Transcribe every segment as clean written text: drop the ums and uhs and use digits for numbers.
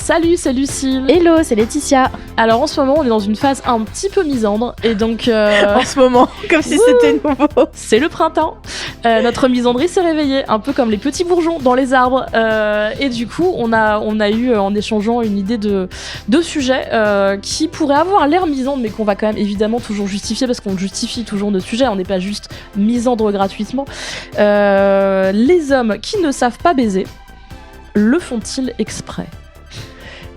Salut, c'est Lucille. Hello, c'est Laetitia. Alors en ce moment, on est dans une phase un petit peu misandre et donc... En ce moment, comme si c'était nouveau. C'est le printemps. Notre misandrie s'est réveillée, un peu comme les petits bourgeons dans les arbres. Et du coup, on a eu, en échangeant, une idée de sujets qui pourraient avoir l'air misandre, mais qu'on va quand même évidemment toujours justifier, parce qu'on justifie toujours nos sujets, on n'est pas juste misandre gratuitement. Les hommes qui ne savent pas baiser, le font-ils exprès ?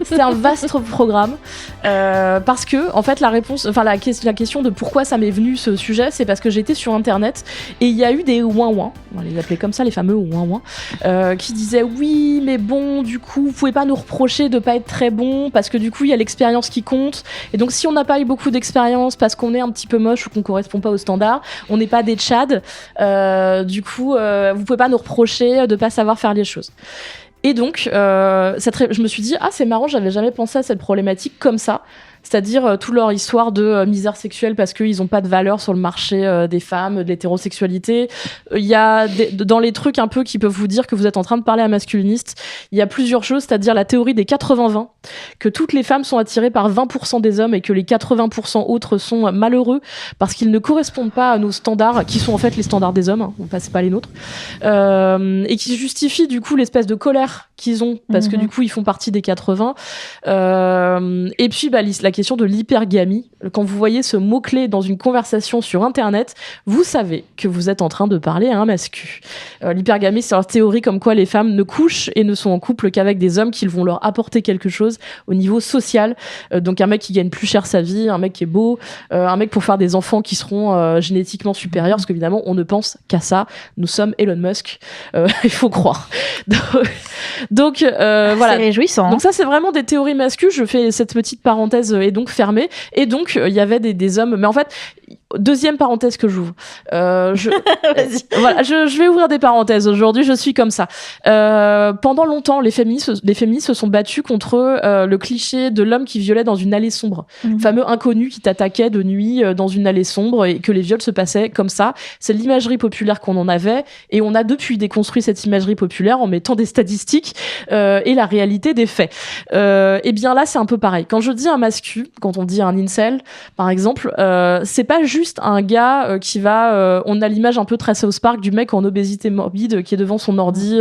C'est un vaste programme parce que en fait la question de pourquoi ça m'est venu ce sujet, c'est parce que j'étais sur internet et il y a eu des ouin-ouin, on va les appeler comme ça, les fameux ouin-ouin, qui disaient oui mais bon du coup vous pouvez pas nous reprocher de pas être très bon parce que du coup il y a l'expérience qui compte et donc si on n'a pas eu beaucoup d'expérience parce qu'on est un petit peu moche ou qu'on correspond pas aux standards, on n'est pas des tchads, du coup vous pouvez pas nous reprocher de pas savoir faire les choses. Et donc, je me suis dit, c'est marrant, j'avais jamais pensé à cette problématique comme ça. C'est-à-dire toute leur histoire de misère sexuelle parce qu'ils n'ont pas de valeur sur le marché des femmes, de l'hétérosexualité. Il y a dans les trucs un peu qui peuvent vous dire que vous êtes en train de parler à masculiniste, il y a plusieurs choses, c'est-à-dire la théorie des 80-20, que toutes les femmes sont attirées par 20% des hommes et que les 80% autres sont malheureux parce qu'ils ne correspondent pas à nos standards, qui sont en fait les standards des hommes, c'est pas les nôtres, et qui justifient du coup l'espèce de colère qu'ils ont parce que du coup ils font partie des 80. Et puis la question de l'hypergamie. Quand vous voyez ce mot-clé dans une conversation sur Internet, vous savez que vous êtes en train de parler à un mascu. L'hypergamie, c'est une théorie comme quoi les femmes ne couchent et ne sont en couple qu'avec des hommes qui vont leur apporter quelque chose au niveau social. Donc un mec qui gagne plus cher sa vie, un mec qui est beau, un mec pour faire des enfants qui seront génétiquement supérieurs, parce qu'évidemment, on ne pense qu'à ça. Nous sommes Elon Musk. Il faut croire. Donc voilà. C'est réjouissant. Donc ça, c'est vraiment des théories mascu. Je fais cette petite parenthèse est donc fermée. Et donc, il y avait des hommes. Mais en fait, deuxième parenthèse que j'ouvre. Vas-y. Voilà, je vais ouvrir des parenthèses. Aujourd'hui, je suis comme ça. Pendant longtemps, les féministes se sont battues contre le cliché de l'homme qui violait dans une allée sombre. Le fameux inconnu qui t'attaquait de nuit dans une allée sombre et que les viols se passaient comme ça. C'est l'imagerie populaire qu'on en avait. Et on a depuis déconstruit cette imagerie populaire en mettant des statistiques et la réalité des faits. Et bien là, c'est un peu pareil. Quand je dis un mascu, quand on dit un incel, par exemple, c'est pas juste un gars qui va... on a l'image un peu très South Park du mec en obésité morbide qui est devant son ordi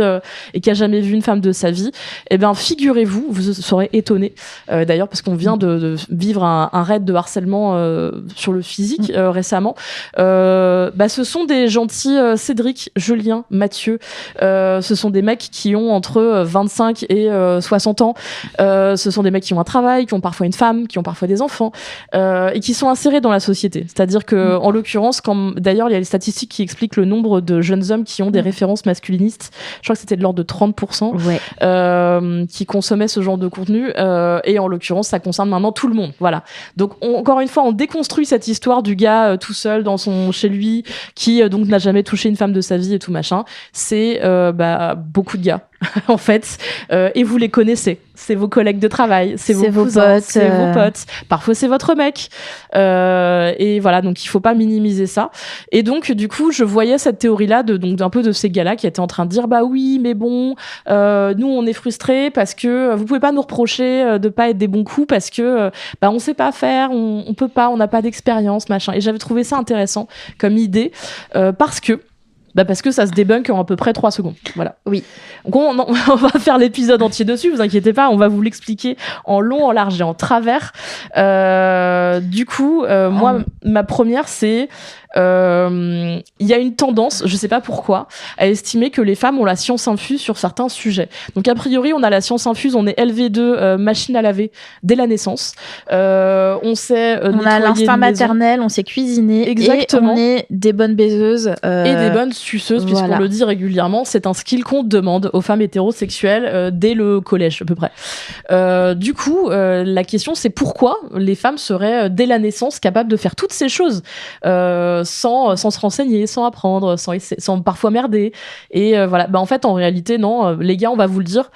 et qui a jamais vu une femme de sa vie. Eh bien, figurez-vous, vous serez étonnés, d'ailleurs, parce qu'on vient de vivre un raid de harcèlement sur le physique récemment. Ce sont des gentils Cédric, Julien, Mathieu. Ce sont des mecs qui ont entre 25 et 60 ans. Ce sont des mecs qui ont un travail, qui ont parfois une femme, qui ont parfois des enfants et qui sont insérés dans la société. C'est-à-dire que, en l'occurrence, d'ailleurs, il y a les statistiques qui expliquent le nombre de jeunes hommes qui ont des références masculinistes. Je crois que c'était de l'ordre de 30% qui consommaient ce genre de contenu. Et en l'occurrence, ça concerne maintenant tout le monde. Voilà. Donc, encore une fois, on déconstruit cette histoire du gars tout seul chez lui qui donc n'a jamais touché une femme de sa vie et tout machin. C'est beaucoup de gars. En fait, et vous les connaissez, c'est vos collègues de travail, c'est vos cousins, potes, c'est vos potes, parfois c'est votre mec, et voilà, donc il faut pas minimiser ça. Et donc du coup, je voyais cette théorie-là d'un peu de ces gars-là qui étaient en train de dire bah oui, mais bon, nous on est frustrés parce que vous pouvez pas nous reprocher de pas être des bons coups parce que on sait pas faire, on peut pas, on n'a pas d'expérience, machin. Et j'avais trouvé ça intéressant comme idée parce que ça se débunk en à peu près 3 secondes. Voilà. Oui. Donc on va faire l'épisode entier dessus, vous inquiétez pas, on va vous l'expliquer en long, en large et en travers. Du coup, moi, ma première, c'est... il y a une tendance, je sais pas pourquoi, à estimer que les femmes ont la science infuse sur certains sujets. Donc a priori, on a la science infuse, on est LV2, machine à laver dès la naissance. On sait on a l'instinct maternel, on sait cuisiner. Exactement. Et on est des bonnes baiseuses. Et des bonnes suceuses, puisqu'on le dit régulièrement, c'est un skill qu'on demande aux femmes hétérosexuelles dès le collège à peu près. Du coup, la question c'est pourquoi les femmes seraient dès la naissance capables de faire toutes ces choses sans se renseigner, sans apprendre, sans parfois merder. Et voilà. En fait, en réalité, non. Les gars, on va vous le dire.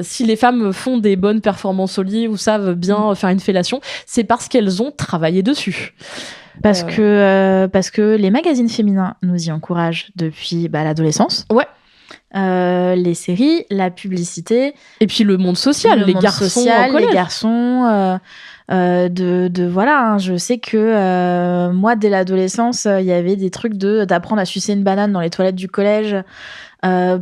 Si les femmes font des bonnes performances au lit ou savent bien faire une fellation, c'est parce qu'elles ont travaillé dessus. Parce que les magazines féminins nous y encouragent depuis l'adolescence. Ouais. les séries, la publicité. Et puis le monde social, les garçons en collège. Les garçons... voilà, hein. Je sais que moi, dès l'adolescence, il y avait des trucs d'apprendre à sucer une banane dans les toilettes du collège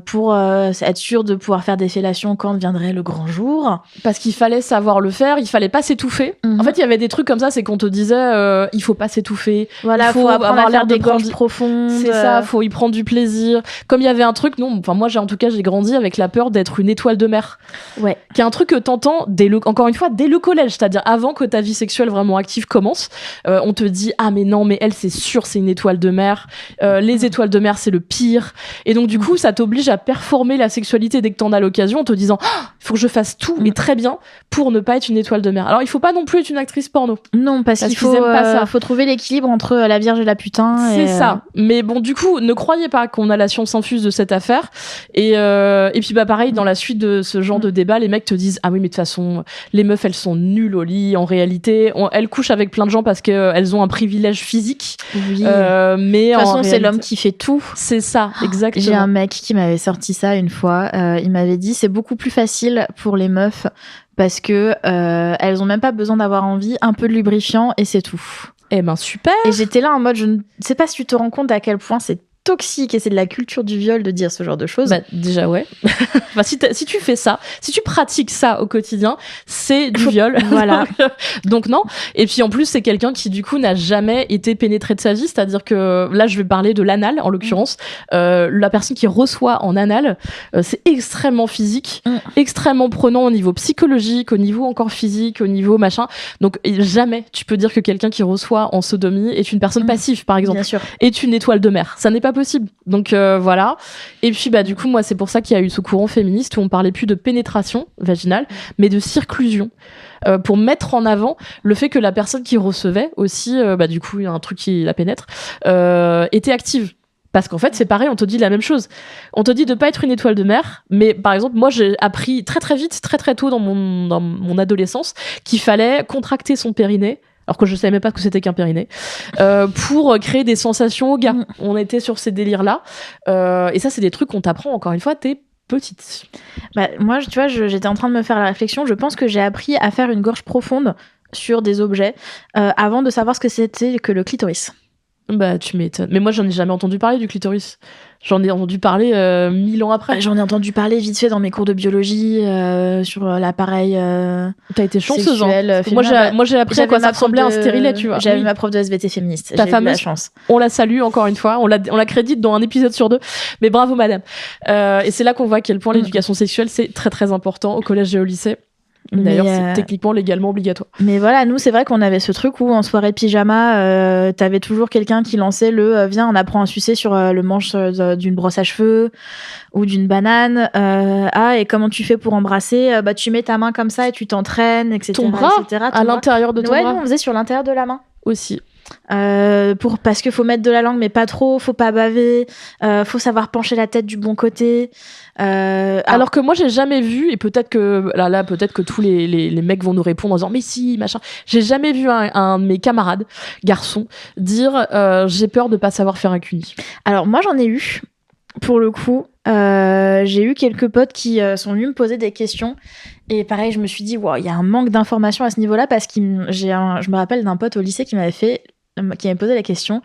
pour être sûr de pouvoir faire des fellations quand viendrait le grand jour. Parce qu'il fallait savoir le faire, il fallait pas s'étouffer. En fait, il y avait des trucs comme ça, c'est qu'on te disait il faut pas s'étouffer. Voilà, faut apprendre à faire des gorges profondes. C'est ça, faut y prendre du plaisir. Comme il y avait un truc, moi j'ai grandi avec la peur d'être une étoile de mer. Ouais. Qui est un truc que t'entends encore une fois dès le collège, c'est-à-dire avant que ta vie sexuelle vraiment active commence. On te dit ah mais non, mais elle c'est sûr c'est une étoile de mer. Les étoiles de mer c'est le pire. Et donc du coup ça t'oblige à performer la sexualité dès que t'en as l'occasion en te disant il faut que je fasse tout et très bien pour ne pas être une étoile de mer. Alors il faut pas non plus être une actrice porno. Non, parce qu'il faut trouver l'équilibre entre la vierge et la putain. C'est ça. Mais bon, du coup, ne croyez pas qu'on a la science infuse de cette affaire. Et puis pareil, dans la suite de ce genre de débat, les mecs te disent ah oui mais de toute façon les meufs elles sont nulles au lit. En réalité, elles couchent avec plein de gens parce qu'elles ont un privilège physique. Oui. Mais de toute façon, c'est l'homme qui fait tout. C'est ça, exactement. J'ai un mec qui m'avait sorti ça une fois. Il m'avait dit c'est beaucoup plus facile pour les meufs parce que elles ont même pas besoin d'avoir envie, un peu de lubrifiant et c'est tout. Eh ben super. Et j'étais là en mode je ne sais pas si tu te rends compte à quel point c'est toxique et c'est de la culture du viol de dire ce genre de choses. Bah, déjà ouais. Enfin, si tu fais ça, si tu pratiques ça au quotidien, c'est du viol. Voilà. donc non. Et puis en plus c'est quelqu'un qui du coup n'a jamais été pénétré de sa vie, c'est-à-dire que là je vais parler de l'anal en l'occurrence. La personne qui reçoit en anal, c'est extrêmement physique, extrêmement prenant au niveau psychologique, au niveau encore physique, au niveau machin. Donc jamais tu peux dire que quelqu'un qui reçoit en sodomie est une personne passive par exemple. Bien sûr. Est une étoile de mer. Ça n'est pas possible. Donc voilà. Et puis du coup moi c'est pour ça qu'il y a eu ce courant féministe où on parlait plus de pénétration vaginale mais de circlusion pour mettre en avant le fait que la personne qui recevait aussi du coup il y a un truc qui la pénètre était active. Parce qu'en fait, c'est pareil, on te dit la même chose. On te dit de pas être une étoile de mer, mais par exemple, moi, j'ai appris très très vite, très très tôt dans mon adolescence, qu'il fallait contracter son périnée, alors que je savais même pas ce que c'était qu'un périnée, pour créer des sensations au gars. On était sur ces délires-là. Et ça, c'est des trucs qu'on t'apprend, encore une fois, t'es petite. Moi, tu vois, j'étais en train de me faire la réflexion. Je pense que j'ai appris à faire une gorge profonde sur des objets avant de savoir ce que c'était que le clitoris. Bah, tu m'étonnes. Mais moi, j'en ai jamais entendu parler du clitoris. J'en ai entendu parler 1000 ans après. J'en ai entendu parler vite fait dans mes cours de biologie sur l'appareil T'as été chanceuse, sexuel, moi, j'ai appris à quoi ça ressemblait un stérilet, tu vois. J'avais ma prof de SVT féministe. Ta j'ai fameuse, eu la chance. On la salue encore une fois. On la crédite dans un épisode sur 2. Mais bravo, madame. Et c'est là qu'on voit à quel point l'éducation sexuelle, c'est très très important au collège et au lycée. D'ailleurs, c'est techniquement légalement obligatoire. Mais voilà, nous, c'est vrai qu'on avait ce truc où en soirée de pyjama, t'avais toujours quelqu'un qui lançait viens, on apprend à sucer sur le manche d'une brosse à cheveux ou d'une banane. Et comment tu fais pour embrasser tu mets ta main comme ça et tu t'entraînes, etc. Ton bras à l'intérieur de ton bras. Ouais, nous, on faisait sur l'intérieur de la main. Aussi. Parce qu'il faut mettre de la langue mais pas trop, faut pas baver, faut savoir pencher la tête du bon côté. Alors que moi j'ai jamais vu, et peut-être que là peut-être que tous les mecs vont nous répondre en disant mais si machin, j'ai jamais vu un de mes camarades garçons dire j'ai peur de pas savoir faire un cuni. Alors moi j'en ai eu pour le coup. J'ai eu quelques potes qui sont venus me poser des questions et pareil je me suis dit wow, il y a un manque d'informations à ce niveau-là parce que je me rappelle d'un pote au lycée qui m'avait posé la question,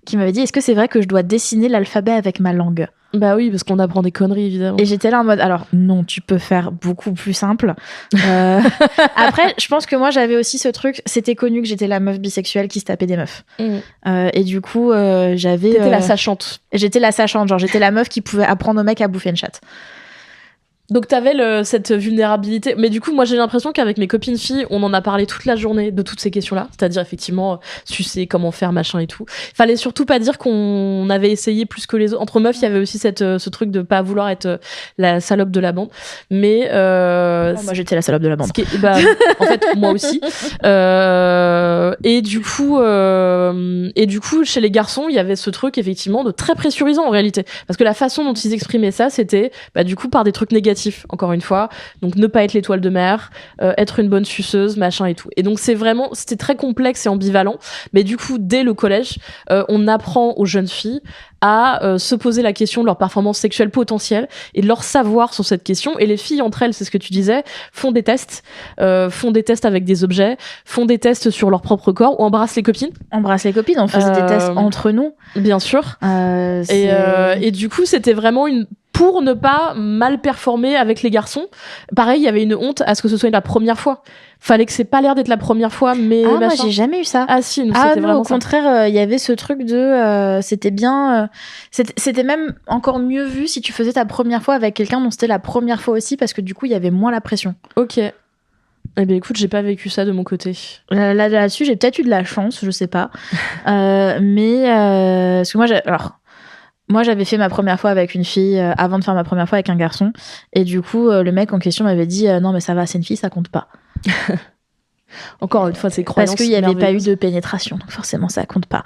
qui m'avait dit est-ce que c'est vrai que je dois dessiner l'alphabet avec ma langue? Bah oui, parce qu'on apprend des conneries, évidemment. Et j'étais là en mode, alors non, tu peux faire beaucoup plus simple. Après, je pense que moi, j'avais aussi ce truc, c'était connu que j'étais la meuf bisexuelle qui se tapait des meufs. Et du coup, j'avais... T'étais la sachante. J'étais la sachante, genre j'étais la meuf qui pouvait apprendre au mec à bouffer une chatte. Donc t'avais cette vulnérabilité, mais du coup moi j'ai l'impression qu'avec mes copines filles on en a parlé toute la journée de toutes ces questions-là, c'est-à-dire effectivement sucer, comment faire, machin et tout. Fallait surtout pas dire qu'on avait essayé plus que les autres. Entre meufs il y avait aussi ce truc de pas vouloir être la salope de la bande, mais moi j'étais la salope de la bande. En fait moi aussi. Et du coup chez les garçons il y avait ce truc effectivement de très pressurisant en réalité, parce que la façon dont ils exprimaient ça c'était du coup par des trucs négatifs éducatif, encore une fois. Donc, ne pas être l'étoile de mer, être une bonne suceuse, machin et tout. Et donc, c'était très complexe et ambivalent. Mais du coup, dès le collège, on apprend aux jeunes filles à se poser la question de leur performance sexuelle potentielle et de leur savoir sur cette question. Et les filles, entre elles, c'est ce que tu disais, font des tests avec des objets, font des tests sur leur propre corps ou embrassent les copines. On faisait des tests entre nous. Bien sûr. Et du coup, c'était vraiment pour ne pas mal performer avec les garçons. Pareil, il y avait une honte à ce que ce soit la première fois. Fallait que c'est pas l'air d'être la première fois, mais moi j'ai jamais eu ça. Ah si, nous c'était vraiment au contraire, il y avait ce truc de c'était bien c'était même encore mieux vu si tu faisais ta première fois avec quelqu'un dont c'était la première fois aussi, parce que du coup il y avait moins la pression. OK. Eh bien écoute, j'ai pas vécu ça de mon côté. Là-dessus, j'ai peut-être eu de la chance, je sais pas. Mais parce que moi j'avais fait ma première fois avec une fille avant de faire ma première fois avec un garçon, et du coup le mec en question m'avait dit non mais ça va, c'est une fille, ça compte pas. Encore une fois, c'est croyances. Parce qu'il n'y avait pas eu de pénétration, donc forcément ça compte pas.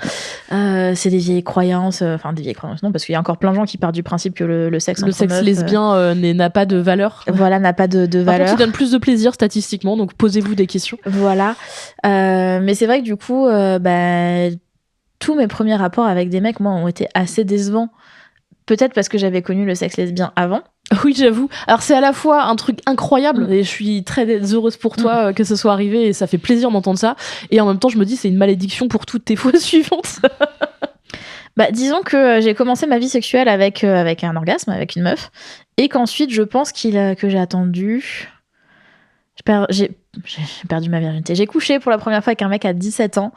C'est des vieilles croyances, des vieilles croyances non, parce qu'il y a encore plein de gens qui partent du principe que le sexe lesbien n'a pas de valeur. Voilà, n'a pas de valeur. Par contre, il donne plus de plaisir statistiquement, donc posez-vous des questions. Voilà. Mais c'est vrai que du coup, tous mes premiers rapports avec des mecs, moi, ont été assez décevants. Peut-être parce que j'avais connu le sexe lesbien avant. Oui, j'avoue. Alors, c'est à la fois un truc incroyable, et je suis très heureuse pour toi que ce soit arrivé, et ça fait plaisir d'entendre ça. Et en même temps, je me dis, c'est une malédiction pour toutes tes fois suivantes. Disons que j'ai commencé ma vie sexuelle avec un orgasme, avec une meuf, et qu'ensuite, je pense que j'ai attendu... J'ai perdu ma virginité. J'ai couché pour la première fois avec un mec à 17 ans.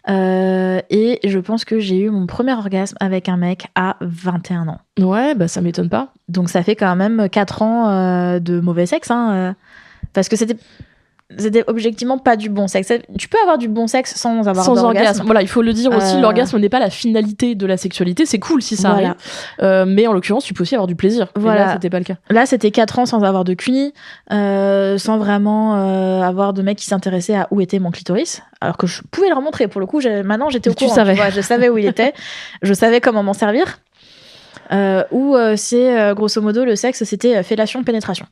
Et je pense que j'ai eu mon premier orgasme avec un mec à 21 ans. Ouais, ça m'étonne pas. Donc ça fait quand même 4 ans de mauvais sexe. Parce que c'était objectivement pas du bon sexe. Tu peux avoir du bon sexe sans avoir d'orgasme. Voilà, il faut le dire aussi, l'orgasme n'est pas la finalité de la sexualité. C'est cool si ça arrive. Mais en l'occurrence, tu peux aussi avoir du plaisir. Voilà. Et là, c'était pas le cas. Là, c'était 4 ans sans avoir de cuni, sans vraiment avoir de mec qui s'intéressait à où était mon clitoris. Alors que je pouvais le remontrer. Pour le coup, maintenant, j'étais au courant. Tu savais. Je savais où il était. Je savais comment m'en servir. C'est, grosso modo, le sexe, c'était fellation-pénétration.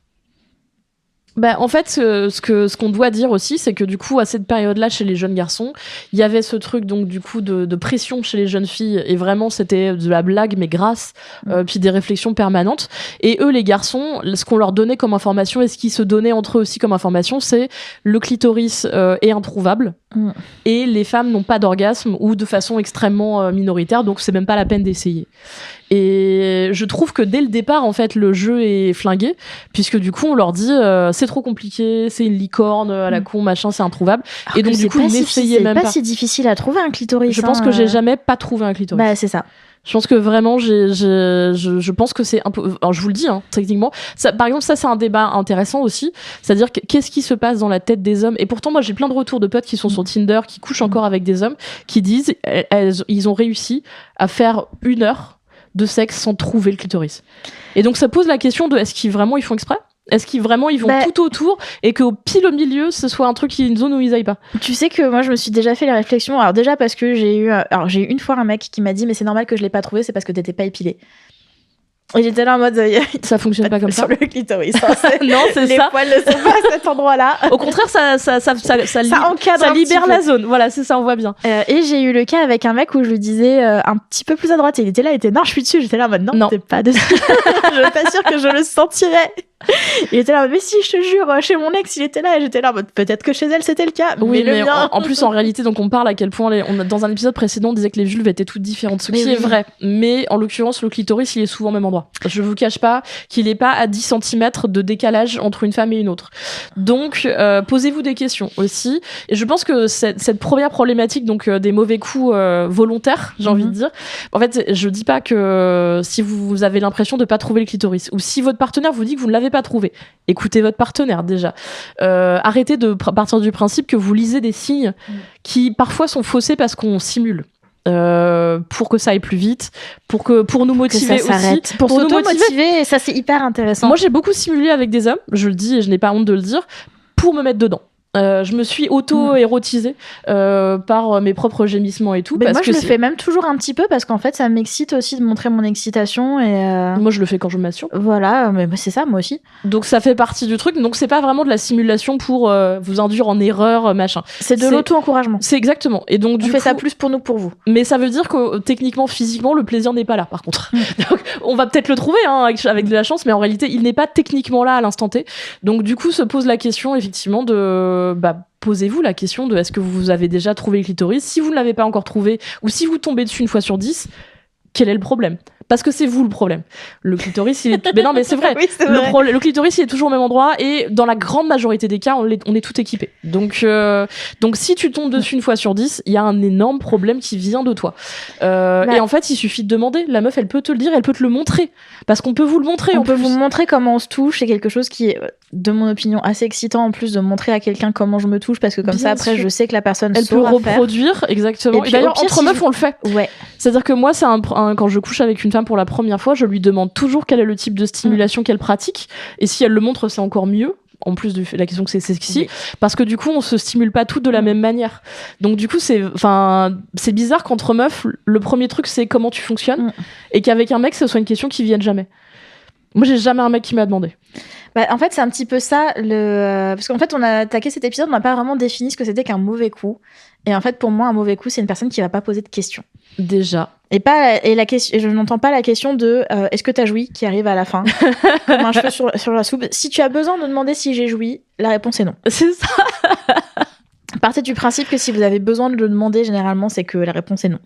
En fait, ce qu'on doit dire aussi, c'est que du coup, à cette période-là, chez les jeunes garçons, il y avait ce truc donc du coup de pression chez les jeunes filles, et vraiment c'était de la blague mais grasse, puis des réflexions permanentes. Et eux, les garçons, ce qu'on leur donnait comme information et ce qu'ils se donnaient entre eux aussi comme information, c'est le clitoris est introuvable et les femmes n'ont pas d'orgasme ou de façon extrêmement minoritaire, donc c'est même pas la peine d'essayer. Et je trouve que dès le départ, en fait, le jeu est flingué, puisque du coup, on leur dit c'est trop compliqué, c'est une licorne à la con, machin, c'est introuvable. Alors et donc, du coup, n'essayez même pas. C'est pas si difficile à trouver un clitoris. Je pense que j'ai jamais pas trouvé un clitoris. C'est ça. Je pense que vraiment, je pense que c'est un peu. Alors, je vous le dis, techniquement. Ça, par exemple, ça, c'est un débat intéressant aussi. C'est-à-dire, qu'est-ce qui se passe dans la tête des hommes? Et pourtant, moi, j'ai plein de retours de potes qui sont sur Tinder, qui couchent encore avec des hommes, qui disent ils ont réussi à faire 1 heure de sexe sans trouver le clitoris. Et donc, ça pose la question de est-ce qu'ils vraiment ils font exprès? Est-ce qu'ils vraiment ils vont tout autour et qu'au pile au milieu ce soit un truc une zone où ils aillent pas? Tu sais que moi je me suis déjà fait les réflexions. Alors déjà parce que j'ai eu une fois un mec qui m'a dit mais c'est normal que je l'ai pas trouvé, c'est parce que t'étais pas épilé. Et j'étais là en mode ça fonctionne pas comme ça sur le clitoris. Non, c'est les ça. poils ne sont pas à cet endroit-là. Au contraire, ça encadre, ça libère la zone. Voilà, c'est ça, on voit bien. Et j'ai eu le cas avec un mec où je lui disais un petit peu plus à droite et il était là, il était non, je suis dessus. J'étais là en mode non. T'es pas dessus. Je suis pas sûre que je le sentirais. Il était là, mais si, je te jure, chez mon ex, il était là, et j'étais là, peut-être que chez elle, c'était le cas. Oui, mais le mien. En plus, en réalité, donc on parle à quel point, dans un épisode précédent, on disait que les vulves étaient toutes différentes, ce qui est vrai. Mais en l'occurrence, le clitoris, il est souvent au même endroit. Je vous cache pas qu'il est pas à 10 cm de décalage entre une femme et une autre. Donc, posez-vous des questions aussi. Et je pense que cette première problématique, donc des mauvais coups volontaires, j'ai envie de dire, en fait, je dis pas que si vous avez l'impression de pas trouver le clitoris, ou si votre partenaire vous dit que vous ne l'avez pas trouvé, écoutez votre partenaire déjà. Arrêtez de partir du principe que vous lisez des signes qui parfois sont faussés parce qu'on simule. Pour que ça aille plus vite, pour nous motiver aussi, pour s'auto-motiver, et ça c'est hyper intéressant. Moi j'ai beaucoup simulé avec des hommes, je le dis et je n'ai pas honte de le dire, pour me mettre dedans. Je me suis auto-érotisée par mes propres gémissements et tout. Mais parce moi, que je le fais même toujours un petit peu parce qu'en fait, ça m'excite aussi de montrer mon excitation. Et moi, je le fais quand je m'assure. Voilà, mais c'est ça, moi aussi. Donc, ça fait partie du truc. Donc, c'est pas vraiment de la simulation pour vous induire en erreur, machin. C'est de l'auto-encouragement. C'est exactement. Et donc, on fait ça plus pour nous que pour vous. Mais ça veut dire que techniquement, physiquement, le plaisir n'est pas là, par contre. Donc, on va peut-être le trouver avec de la chance, mais en réalité, il n'est pas techniquement là à l'instant T. Donc, du coup, se pose la question, effectivement, de... posez-vous la question de est-ce que vous avez déjà trouvé le clitoris. Si vous ne l'avez pas encore trouvé, ou si vous tombez dessus une fois sur 10, quel est le problème ? Parce que c'est vous le problème. Le clitoris, il est... Mais non, mais c'est vrai. Oui, c'est vrai. Le clitoris, il est toujours au même endroit et dans la grande majorité des cas, on est tout équipé. Donc si tu tombes dessus une fois sur 10, il y a un énorme problème qui vient de toi. Et en fait, il suffit de demander. La meuf, elle peut te le dire, elle peut te le montrer. Parce qu'on peut vous le montrer. On peut vous montrer comment on se touche. C'est quelque chose qui est, de mon opinion, assez excitant en plus de montrer à quelqu'un comment je me touche. Parce que comme ça, après, je sais que la personne elle peut reproduire, exactement. Et d'ailleurs, entre meufs, on le fait. Ouais. C'est-à-dire que moi, quand je couche avec une femme pour la première fois, je lui demande toujours quel est le type de stimulation qu'elle pratique. Et si elle le montre, c'est encore mieux. En plus de la question que c'est sexy, oui. Parce que du coup, on se stimule pas toutes de la même manière. Donc du coup, c'est bizarre qu'entre meufs, le premier truc, c'est comment tu fonctionnes, et qu'avec un mec, ce soit une question qui vienne jamais. Moi, j'ai jamais un mec qui m'a demandé. En fait, c'est un petit peu ça, parce qu'en fait, on a attaqué cet épisode, on n'a pas vraiment défini ce que c'était qu'un mauvais coup. Et en fait, pour moi, un mauvais coup, c'est une personne qui va pas poser de questions. Déjà. Et la question, je n'entends pas la question de est-ce que t'as joui qui arrive à la fin, comme un cheveu sur la soupe. Si tu as besoin de demander si j'ai joui, la réponse est non. C'est ça. Partez du principe que si vous avez besoin de le demander, généralement, c'est que la réponse est non.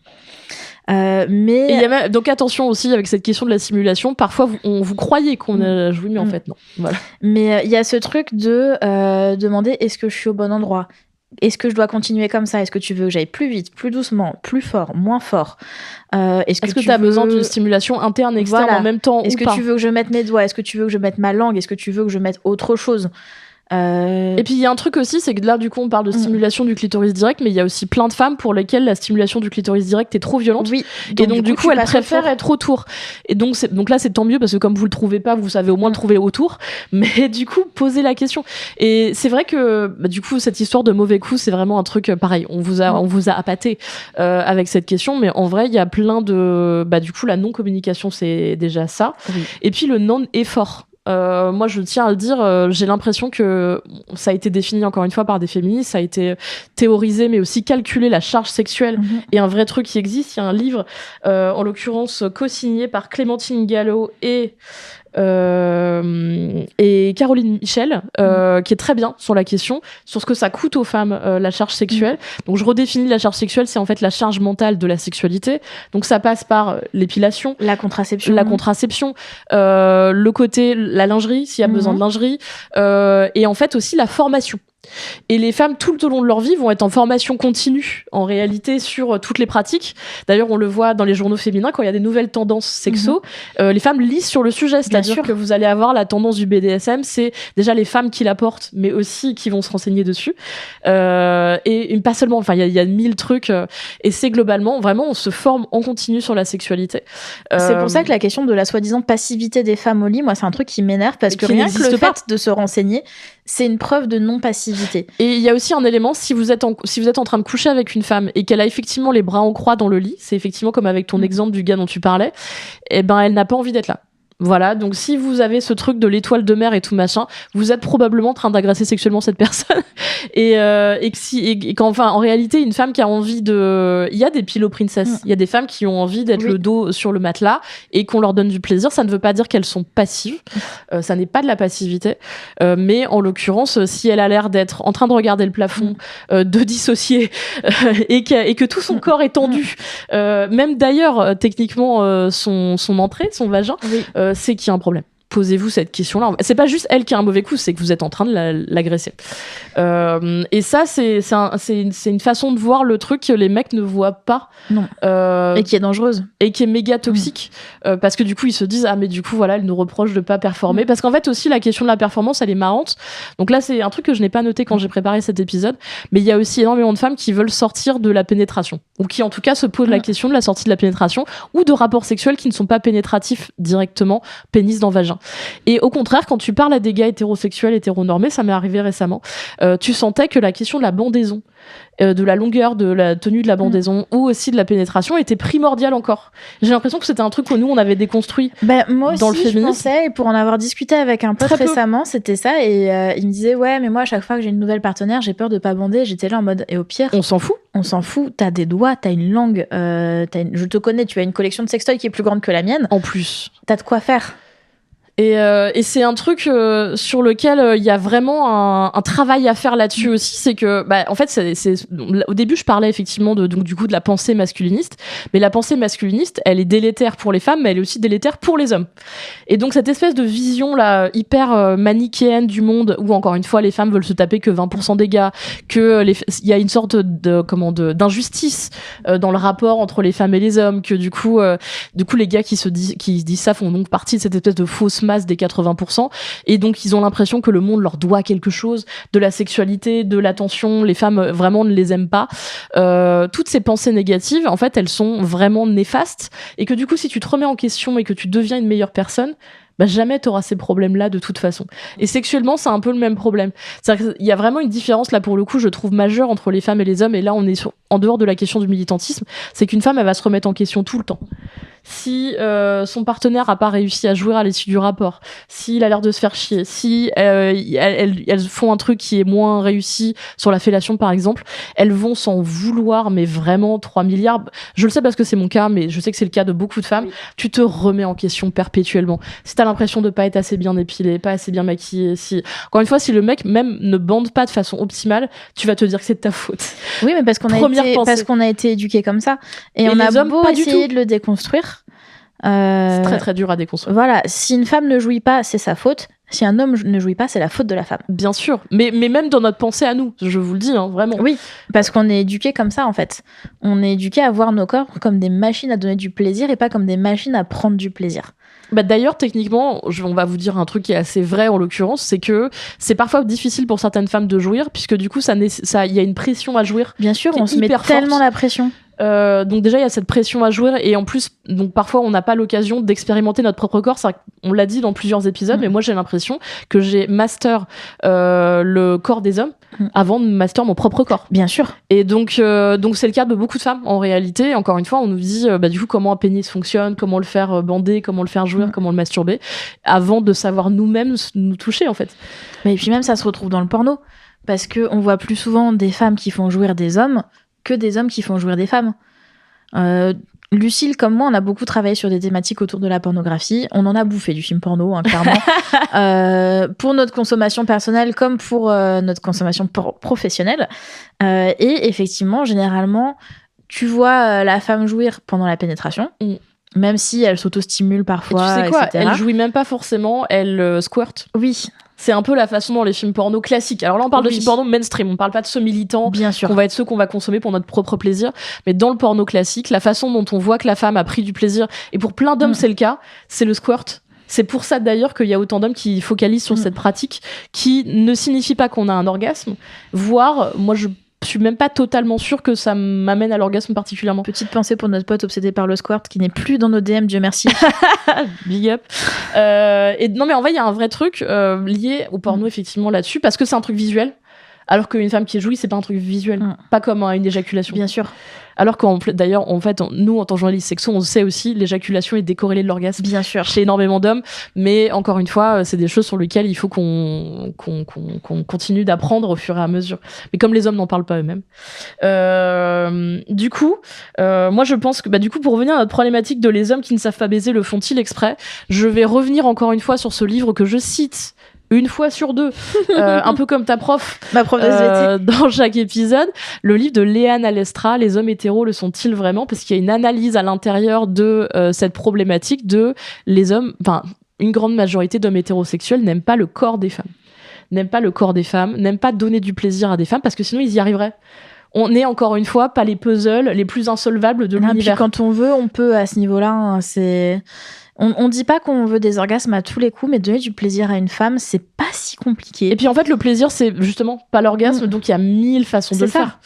Donc attention aussi avec cette question de la simulation, parfois vous croyez qu'on a joui, mais en fait non. Voilà. Mais il y a ce truc de demander est-ce que je suis au bon endroit ? Est-ce que je dois continuer comme ça ? Est-ce que tu veux que j'aille plus vite, plus doucement, plus fort, moins fort ? Est-ce que tu as besoin d'une stimulation interne, externe en même temps ? Est-ce que tu veux que je mette mes doigts ? Est-ce que tu veux que je mette ma langue ? Est-ce que tu veux que je mette autre chose ? Et puis il y a un truc aussi, c'est que là du coup on parle de stimulation du clitoris direct, mais il y a aussi plein de femmes pour lesquelles la stimulation du clitoris direct est trop violente. Oui. Et donc du coup elles préfèrent être autour. Et donc là c'est tant mieux parce que comme vous le trouvez pas, vous savez au moins le trouver autour. Mais du coup posez la question. Et c'est vrai que du coup cette histoire de mauvais coup, c'est vraiment un truc pareil. On vous a appâté avec cette question, mais en vrai il y a plein de du coup la non communication c'est déjà ça. Oui. Et puis le non effort. Moi, je tiens à le dire, j'ai l'impression que ça a été défini encore une fois par des féministes, ça a été théorisé, mais aussi calculé, la charge sexuelle est un vrai truc qui existe. Il y a un livre, en l'occurrence, co-signé par Clémentine Gallo et Caroline Michel, qui est très bien sur la question, sur ce que ça coûte aux femmes, la charge sexuelle. Donc je redéfinis la charge sexuelle, c'est en fait la charge mentale de la sexualité. Donc ça passe par l'épilation, la contraception, le côté, la lingerie, s'il y a besoin de lingerie, et en fait aussi la formation. Et les femmes, tout au long de leur vie, vont être en formation continue, en réalité, sur toutes les pratiques. D'ailleurs, on le voit dans les journaux féminins, quand il y a des nouvelles tendances sexo, les femmes lisent sur le sujet. C'est-à-dire que vous allez avoir la tendance du BDSM, c'est déjà les femmes qui la portent, mais aussi qui vont se renseigner dessus. Et pas seulement, enfin, il y a 1000 trucs. Et c'est globalement, vraiment, on se forme en continu sur la sexualité. C'est pour ça que la question de la soi-disant passivité des femmes au lit, moi, c'est un truc qui m'énerve, parce que rien que le fait de se renseigner, c'est une preuve de non-passivité. Et il y a aussi un élément, si vous êtes en train de coucher avec une femme et qu'elle a effectivement les bras en croix dans le lit, c'est effectivement comme avec ton exemple du gars dont tu parlais, elle n'a pas envie d'être là. Voilà, donc si vous avez ce truc de l'étoile de mer et tout machin, vous êtes probablement en train d'agresser sexuellement cette personne. Et en réalité, une femme qui a envie de... Il y a des pillow princess, il y a des femmes qui ont envie d'être le dos sur le matelas et qu'on leur donne du plaisir. Ça ne veut pas dire qu'elles sont passives, ça n'est pas de la passivité, mais en l'occurrence, si elle a l'air d'être en train de regarder le plafond, de dissocier, et que tout son corps est tendu, même d'ailleurs, techniquement, son entrée, son vagin... c'est qu'il y a un problème. Posez-vous cette question-là. C'est pas juste elle qui a un mauvais coup, c'est que vous êtes en train de l'agresser. Et ça, c'est une façon de voir le truc que les mecs ne voient pas. Non. Et qui est dangereuse. Et qui est méga toxique. Parce que du coup, ils se disent, ah, mais du coup, voilà, elle nous reproche de pas performer. Parce qu'en fait, aussi, la question de la performance, elle est marrante. Donc là, c'est un truc que je n'ai pas noté quand j'ai préparé cet épisode. Mais il y a aussi énormément de femmes qui veulent sortir de la pénétration. Ou qui, en tout cas, se posent la question de la sortie de la pénétration. Ou de rapports sexuels qui ne sont pas pénétratifs directement, pénis dans vagin. Et au contraire, quand tu parles à des gars hétérosexuels, hétéronormés, ça m'est arrivé récemment, tu sentais que la question de la bandaison, de la longueur de la tenue de la bandaison ou aussi de la pénétration était primordiale encore. J'ai l'impression que c'était un truc que nous on avait déconstruit moi aussi, dans le féminisme. Je pensais, et pour en avoir discuté avec un pote récemment, c'était ça, et il me disait ouais mais moi à chaque fois que j'ai une nouvelle partenaire j'ai peur de pas bander. J'étais là en mode et au pire on s'en fout, t'as des doigts, t'as une langue, je te connais, tu as une collection de sextoys qui est plus grande que la mienne, en plus t'as de quoi faire. Et c'est un truc sur lequel il y a vraiment un travail à faire là-dessus aussi. C'est que, en fait, au début, je parlais effectivement donc du coup de la pensée masculiniste, mais la pensée masculiniste, elle est délétère pour les femmes, mais elle est aussi délétère pour les hommes. Et donc cette espèce de vision là hyper manichéenne du monde, où encore une fois les femmes veulent se taper que 20% des gars, que il y a une sorte d'injustice dans le rapport entre les femmes et les hommes, que du coup les gars qui se disent ça font donc partie de cette espèce de fausse masse des 80%, et donc ils ont l'impression que le monde leur doit quelque chose, de la sexualité, de l'attention, les femmes vraiment ne les aiment pas. Toutes ces pensées négatives, en fait, elles sont vraiment néfastes, et que du coup, si tu te remets en question et que tu deviens une meilleure personne, jamais t'auras ces problèmes-là de toute façon. Et sexuellement, c'est un peu le même problème. C'est-à-dire qu'il y a vraiment une différence, là, pour le coup, je trouve majeure entre les femmes et les hommes, et là, on est en dehors de la question du militantisme, c'est qu'une femme, elle va se remettre en question tout le temps. Si son partenaire a pas réussi à jouir à l'issue du rapport, s'il a l'air de se faire chier, si elles font un truc qui est moins réussi sur la fellation par exemple, elles vont s'en vouloir, mais vraiment 3 milliards. Je le sais parce que c'est mon cas, mais je sais que c'est le cas de beaucoup de femmes. Oui. Tu te remets en question perpétuellement. Si t'as l'impression de pas être assez bien épilé, pas assez bien maquillé, encore une fois, si le mec même ne bande pas de façon optimale, tu vas te dire que c'est de ta faute. Oui, mais parce qu'on a été éduqués comme ça, et on a beau essayer de le déconstruire. C'est très très dur à déconstruire. Voilà, si une femme ne jouit pas, c'est sa faute. Si un homme ne jouit pas, c'est la faute de la femme. Bien sûr, mais même dans notre pensée à nous, je vous le dis, vraiment. Oui, parce qu'on est éduqué comme ça en fait. On est éduqué à voir nos corps comme des machines à donner du plaisir et pas comme des machines à prendre du plaisir. D'ailleurs, techniquement, on va vous dire un truc qui est assez vrai en l'occurrence, c'est que c'est parfois difficile pour certaines femmes de jouir, puisque du coup, il y a une pression à jouir. Bien sûr, on se met tellement la pression. Donc déjà il y a cette pression à jouir, et en plus donc parfois on n'a pas l'occasion d'expérimenter notre propre corps. On l'a dit dans plusieurs épisodes, mais moi j'ai l'impression que j'ai master le corps des hommes avant de master mon propre corps. Bien sûr. Et donc c'est le cas de beaucoup de femmes en réalité. Encore une fois, on nous dit du coup comment un pénis fonctionne, comment le faire bander, comment le faire jouir, comment le masturber, avant de savoir nous-mêmes nous toucher en fait. Mais et puis même ça se retrouve dans le porno, parce que on voit plus souvent des femmes qui font jouir des hommes que des hommes qui font jouir des femmes. Lucille, comme moi, on a beaucoup travaillé sur des thématiques autour de la pornographie. On en a bouffé du film porno, clairement. Pour notre consommation personnelle comme pour notre consommation professionnelle. Et effectivement, généralement, tu vois la femme jouir pendant la pénétration. Même si elle s'auto-stimule parfois, et tu sais quoi, etc. Elle jouit même pas forcément, elle squirt. Oui. C'est un peu la façon dans les films porno classiques. Alors là, on parle de films porno mainstream, on parle pas de ceux militants, bien sûr, qu'on va être ceux qu'on va consommer pour notre propre plaisir. Mais dans le porno classique, la façon dont on voit que la femme a pris du plaisir, et pour plein d'hommes c'est le cas, c'est le squirt. C'est pour ça d'ailleurs qu'il y a autant d'hommes qui focalisent sur cette pratique, qui ne signifie pas qu'on a un orgasme, voire, moi je suis même pas totalement sûre que ça m'amène à l'orgasme particulièrement. Petite pensée pour notre pote obsédé par le squirt qui n'est plus dans nos DM, Dieu merci. Big up. Et non mais en vrai il y a un vrai truc lié au porno effectivement là-dessus, parce que c'est un truc visuel, alors qu'une femme qui jouit c'est pas un truc visuel, pas comme une éjaculation. Bien sûr. Alors d'ailleurs, en fait, nous, en tant que journalistes sexo, on sait aussi l'éjaculation est décorrélée de l'orgasme. Bien sûr. Chez énormément d'hommes. Mais encore une fois, c'est des choses sur lesquelles il faut qu'on continue d'apprendre au fur et à mesure. Mais comme les hommes n'en parlent pas eux-mêmes. Du coup, moi, je pense que, du coup, pour revenir à notre problématique de les hommes qui ne savent pas baiser, le font-ils exprès, je vais revenir encore une fois sur ce livre que je cite une fois sur deux, un peu comme ta prof, ma prof de SVT, dans chaque épisode, le livre de Léane Alestra, Les hommes hétéros le sont-ils vraiment, parce qu'il y a une analyse à l'intérieur de cette problématique de les hommes, une grande majorité d'hommes hétérosexuels n'aiment pas le corps des femmes, n'aiment pas donner du plaisir à des femmes, parce que sinon ils y arriveraient. On n'est encore une fois pas les puzzles les plus insolvables de l'univers. Puis quand on veut, on peut à ce niveau-là, c'est... On dit pas qu'on veut des orgasmes à tous les coups, mais donner du plaisir à une femme, c'est pas si compliqué. Et puis en fait, le plaisir, c'est justement pas l'orgasme, donc il y a 1000 façons de le faire.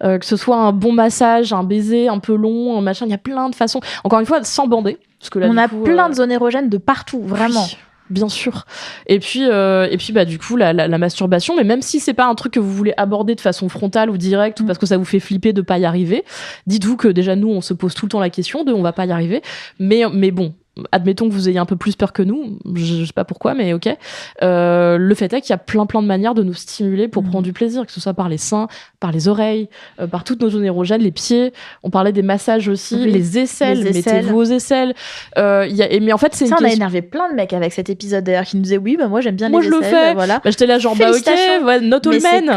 Que ce soit un bon massage, un baiser un peu long, un machin, il y a plein de façons. Encore une fois, sans bander. Parce que là, on a plein de zones érogènes de partout, vraiment. Oui. bien sûr. Et puis bah du coup la masturbation, mais même si c'est pas un truc que vous voulez aborder de façon frontale ou directe ou parce que ça vous fait flipper de pas y arriver, dites-vous que déjà nous on se pose tout le temps la question de on va pas y arriver, mais bon. Admettons que vous ayez un peu plus peur que nous, je sais pas pourquoi, mais ok. Le fait est qu'il y a plein de manières de nous stimuler pour prendre du plaisir, que ce soit par les seins, par les oreilles, par toutes nos zones érogènes, les pieds. On parlait des massages aussi, Oui, les aisselles, les aisselles. mettez-vous aux aisselles. Mais en fait, c'est Ça, une on a question. énervé plein de mecs avec cet épisode d'ailleurs qui nous disaient oui, bah moi j'aime bien Moi les je le aisselles, fais. voilà. Bah, j'étais là genre bah ok, Félicitations. ouais, not all Mais c'est men.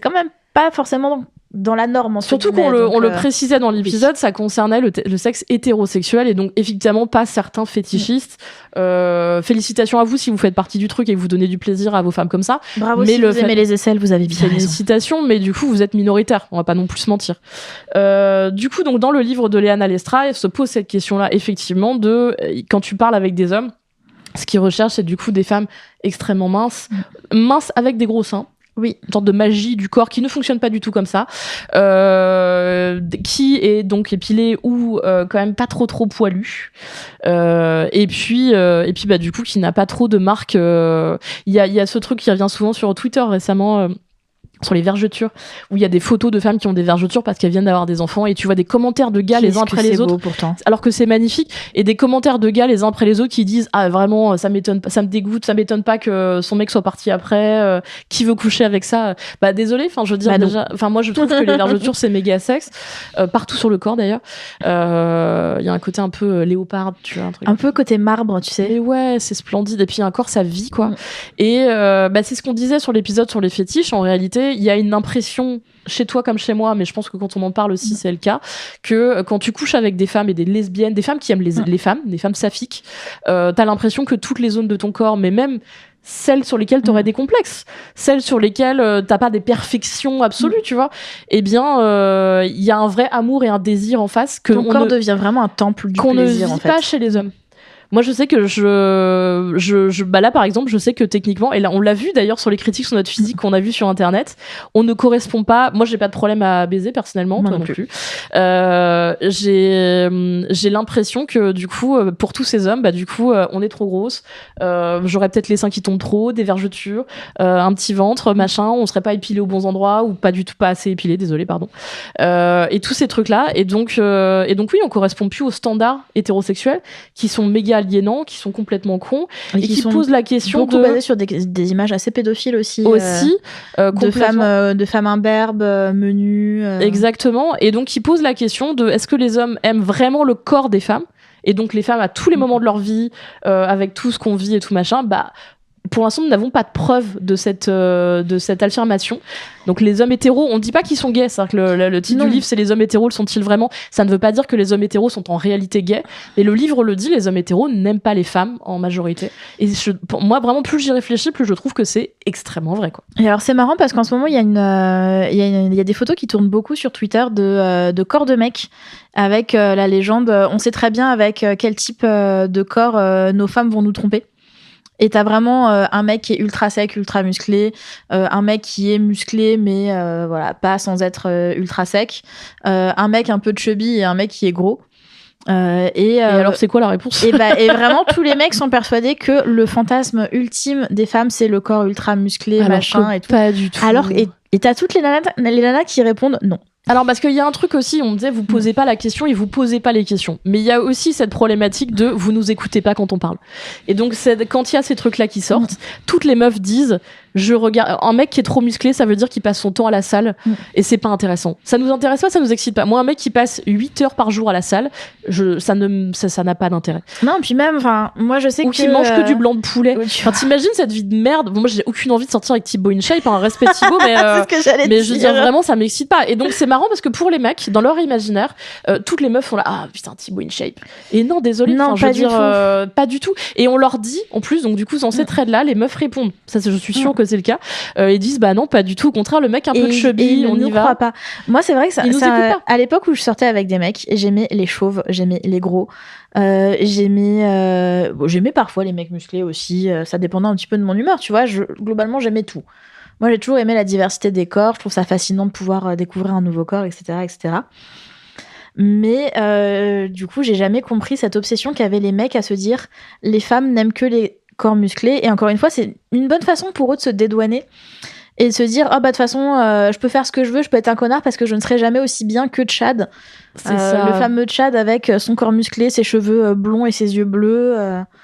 quand même pas forcément dans la norme. entre Surtout guillemets, on le donc, précisait dans l'épisode, ça concernait le sexe hétérosexuel et donc effectivement pas certains fétichistes. Félicitations à vous si vous faites partie du truc et que vous donnez du plaisir à vos femmes comme ça. Bravo mais si le vous aimez les aisselles, vous avez bien raison. Félicitations, mais du coup vous êtes minoritaire, on va pas non plus se mentir. Du coup donc dans le livre de Léana Lestra, elle se pose cette question-là effectivement de quand tu parles avec des hommes, ce qu'ils recherchent c'est du coup des femmes extrêmement minces avec des gros seins. Oui. Une sorte de magie du corps qui ne fonctionne pas du tout comme ça, qui est donc épilé ou quand même pas trop poilu, et puis bah du coup qui n'a pas trop de marque. Il y a ce truc qui revient souvent sur Twitter récemment. Sur les vergetures, où il y a des photos de femmes qui ont des vergetures parce qu'elles viennent d'avoir des enfants et tu vois des commentaires de gars les uns après les autres, beau, pourtant. alors que c'est magnifique, et des commentaires de gars les uns après les autres qui disent ah vraiment ça m'étonne pas, ça me dégoûte, ça m'étonne pas que son mec soit parti après, qui veut coucher avec ça, bah désolé, enfin je veux dire bah déjà, enfin moi je trouve que les vergetures c'est méga sexe, partout sur le corps d'ailleurs, il y a un côté un peu léopard, tu vois, un peu côté marbre, tu sais. Et ouais, c'est splendide, et puis un corps ça vit quoi. Et bah c'est ce qu'on disait sur l'épisode sur les fétiches, en réalité il y a une impression chez toi comme chez moi, mais je pense que quand on en parle aussi c'est le cas, que quand tu couches avec des femmes et des lesbiennes, des femmes qui aiment les femmes, des femmes saphiques, t'as l'impression que toutes les zones de ton corps, mais même celles sur lesquelles t'aurais des complexes, celles sur lesquelles t'as pas des perfections absolues, tu vois, eh bien il y a un vrai amour et un désir en face que ton corps devient vraiment un temple du plaisir, qu'on ne vit pas chez les hommes. Moi, je sais que bah là, par exemple, je sais que techniquement, et là, on l'a vu d'ailleurs sur les critiques sur notre physique qu'on a vu sur Internet, on ne correspond pas. Moi, j'ai pas de problème à baiser personnellement, moi toi non plus. J'ai l'impression que du coup, pour tous ces hommes, bah du coup, on est trop grosse. J'aurais peut-être les seins qui tombent trop, des vergetures, un petit ventre, machin. On serait pas épilé aux bons endroits ou pas du tout pas assez épilé. Désolé, pardon. Et tous ces trucs-là. Et donc oui, on correspond plus aux standards hétérosexuels qui sont méga aliénants, qui sont complètement cons et qui posent la question beaucoup basés sur des images assez pédophiles aussi de femmes imberbes, menues. Exactement. Et donc qui posent la question de est-ce que les hommes aiment vraiment le corps des femmes, et donc les femmes à tous les moments de leur vie, avec tout ce qu'on vit et tout machin, bah pour l'instant, nous n'avons pas de preuve de cette affirmation. Donc les hommes hétéros, on ne dit pas qu'ils sont gays. C'est-à-dire que le titre du livre, c'est les hommes hétéros, le sont-ils vraiment ? Ça ne veut pas dire que les hommes hétéros sont en réalité gays. Mais le livre le dit, les hommes hétéros n'aiment pas les femmes en majorité. Et moi, vraiment, plus j'y réfléchis, plus je trouve que c'est extrêmement vrai, quoi. Et alors c'est marrant parce qu'en ce moment, il y a des photos qui tournent beaucoup sur Twitter de corps de mecs avec la légende « On sait très bien avec quel type de corps nos femmes vont nous tromper ». Et t'as vraiment un mec qui est ultra sec, ultra musclé, un mec qui est musclé mais voilà, pas sans être ultra sec, un mec un peu chubby et un mec qui est gros. Et alors c'est quoi la réponse ? Et vraiment tous les mecs sont persuadés que le fantasme ultime des femmes c'est le corps ultra musclé, alors machin et tout. Pas du tout. Alors et t'as toutes les nanas qui répondent non. Alors parce qu'il y a un truc aussi, on me disait vous posez pas la question et vous posez pas les questions. Mais il y a aussi cette problématique de vous nous écoutez pas quand on parle. Et donc quand il y a ces trucs là qui sortent, toutes les meufs disent je regarde un mec qui est trop musclé, ça veut dire qu'il passe son temps à la salle et c'est pas intéressant. Ça nous intéresse pas, ça nous excite pas. Moi un mec qui passe 8 heures par jour à la salle, ça n'a pas d'intérêt. Non, puis même enfin moi je sais ou qui mange que du blanc de poulet. Enfin t'imagines cette vie de merde. Bon, moi j'ai aucune envie de sortir avec Thibaut InShape, un respect Thibaut mais je veux dire vraiment ça m'excite pas. Et donc c'est marrant parce que pour les mecs dans leur imaginaire toutes les meufs font là ah putain Thibaut InShape. Et non désolé, non, je veux dire pas du tout. Et on leur dit en plus, donc du coup dans ces threads là les meufs répondent. Ça je suis sûre que c'est le cas. Ils disent bah non pas du tout, au contraire le mec un peu chubby, on y va. Croit pas. Moi c'est vrai que ça à l'époque où je sortais avec des mecs, j'aimais les chauves, j'aimais les gros, j'aimais parfois les mecs musclés aussi, ça dépendait un petit peu de mon humeur, tu vois, globalement j'aimais tout. Moi j'ai toujours aimé la diversité des corps, je trouve ça fascinant de pouvoir découvrir un nouveau corps, etc. Mais du coup, j'ai jamais compris cette obsession qu'avaient les mecs à se dire les femmes n'aiment que les corps musclés. Et encore une fois, c'est une bonne façon pour eux de se dédouaner et de se dire de toute façon, je peux faire ce que je veux, je peux être un connard parce que je ne serai jamais aussi bien que Chad. C'est ça. Le fameux Chad avec son corps musclé, ses cheveux blonds et ses yeux bleus.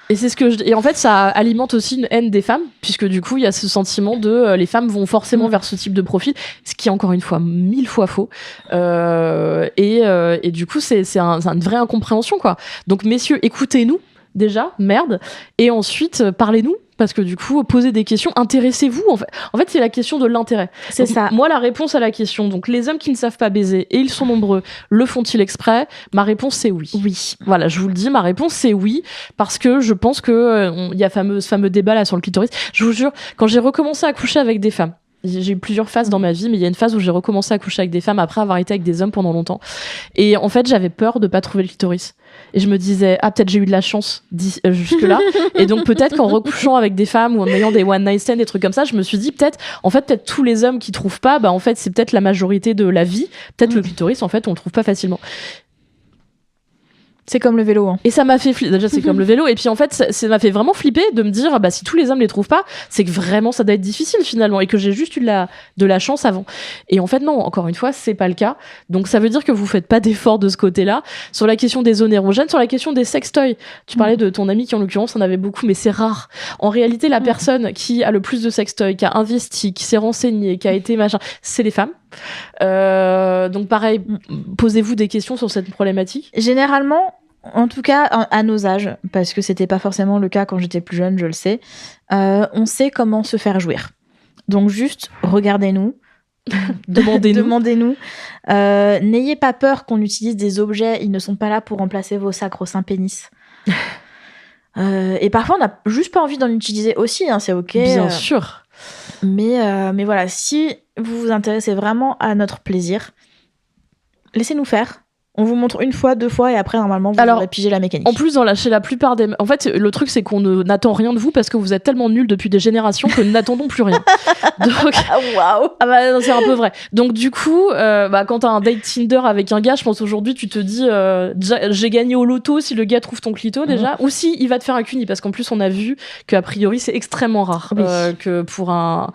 Et c'est ce que et en fait, ça alimente aussi une haine des femmes, puisque du coup, il y a ce sentiment de les femmes vont forcément vers ce type de profil, ce qui est encore une fois 1000 fois faux. Et du coup, c'est une vraie incompréhension, quoi. Donc, messieurs, écoutez-nous déjà, merde, et ensuite parlez-nous. Parce que du coup, posez des questions, intéressez-vous. En fait, c'est la question de l'intérêt. C'est donc, ça. Moi, la réponse à la question, donc les hommes qui ne savent pas baiser, et ils sont nombreux, le font-ils exprès ? Ma réponse, c'est oui. Oui. Voilà, je vous le dis, ma réponse, c'est oui. Parce que je pense que il y a ce fameux débat là sur le clitoris. Je vous jure, quand j'ai recommencé à coucher avec des femmes, j'ai eu plusieurs phases dans ma vie, mais il y a une phase où j'ai recommencé à coucher avec des femmes après avoir été avec des hommes pendant longtemps. Et en fait, j'avais peur de pas trouver le clitoris. Et je me disais, peut-être j'ai eu de la chance jusque-là. Et donc, peut-être qu'en recouchant avec des femmes ou en ayant des one night stands, des trucs comme ça, je me suis dit, peut-être tous les hommes qui trouvent pas, en fait, c'est peut-être la majorité de la vie. Peut-être le clitoris, en fait, on le trouve pas facilement. C'est comme le vélo. Hein. Et ça m'a fait flipper. Déjà, c'est comme le vélo. Et puis, en fait, ça m'a fait vraiment flipper de me dire, si tous les hommes les trouvent pas, c'est que vraiment, ça doit être difficile finalement. Et que j'ai juste eu de la chance avant. Et en fait, non, encore une fois, c'est pas le cas. Donc, ça veut dire que vous faites pas d'efforts de ce côté-là. Sur la question des zones érogènes, sur la question des sextoys. Tu parlais de ton ami qui, en l'occurrence, en avait beaucoup, mais c'est rare. En réalité, la personne qui a le plus de sextoys, qui a investi, qui s'est renseignée, qui a été machin, c'est les femmes. Donc pareil, posez-vous des questions sur cette problématique. Généralement, en tout cas à nos âges, parce que c'était pas forcément le cas quand j'étais plus jeune, je le sais, on sait comment se faire jouir. Donc juste regardez-nous, demandez-nous. N'ayez pas peur qu'on utilise des objets, ils ne sont pas là pour remplacer vos sacro-saints pénis. Et parfois on n'a juste pas envie d'en utiliser aussi, hein, c'est ok. Bien sûr. Mais voilà, si vous vous intéressez vraiment à notre plaisir, laissez-nous faire. On vous montre une fois, deux fois, et après, normalement, vous aurez pigé la mécanique. En plus, chez la plupart des... En fait, le truc, c'est qu'on n'attend rien de vous parce que vous êtes tellement nuls depuis des générations que nous n'attendons plus rien. Donc... Waouh. Non, c'est un peu vrai. Donc, du coup, quand t'as un date Tinder avec un gars, je pense aujourd'hui, tu te dis, j'ai gagné au loto si le gars trouve ton clito, déjà. Ou si il va te faire un cuni, parce qu'en plus, on a vu qu'a priori, c'est extrêmement rare que pour un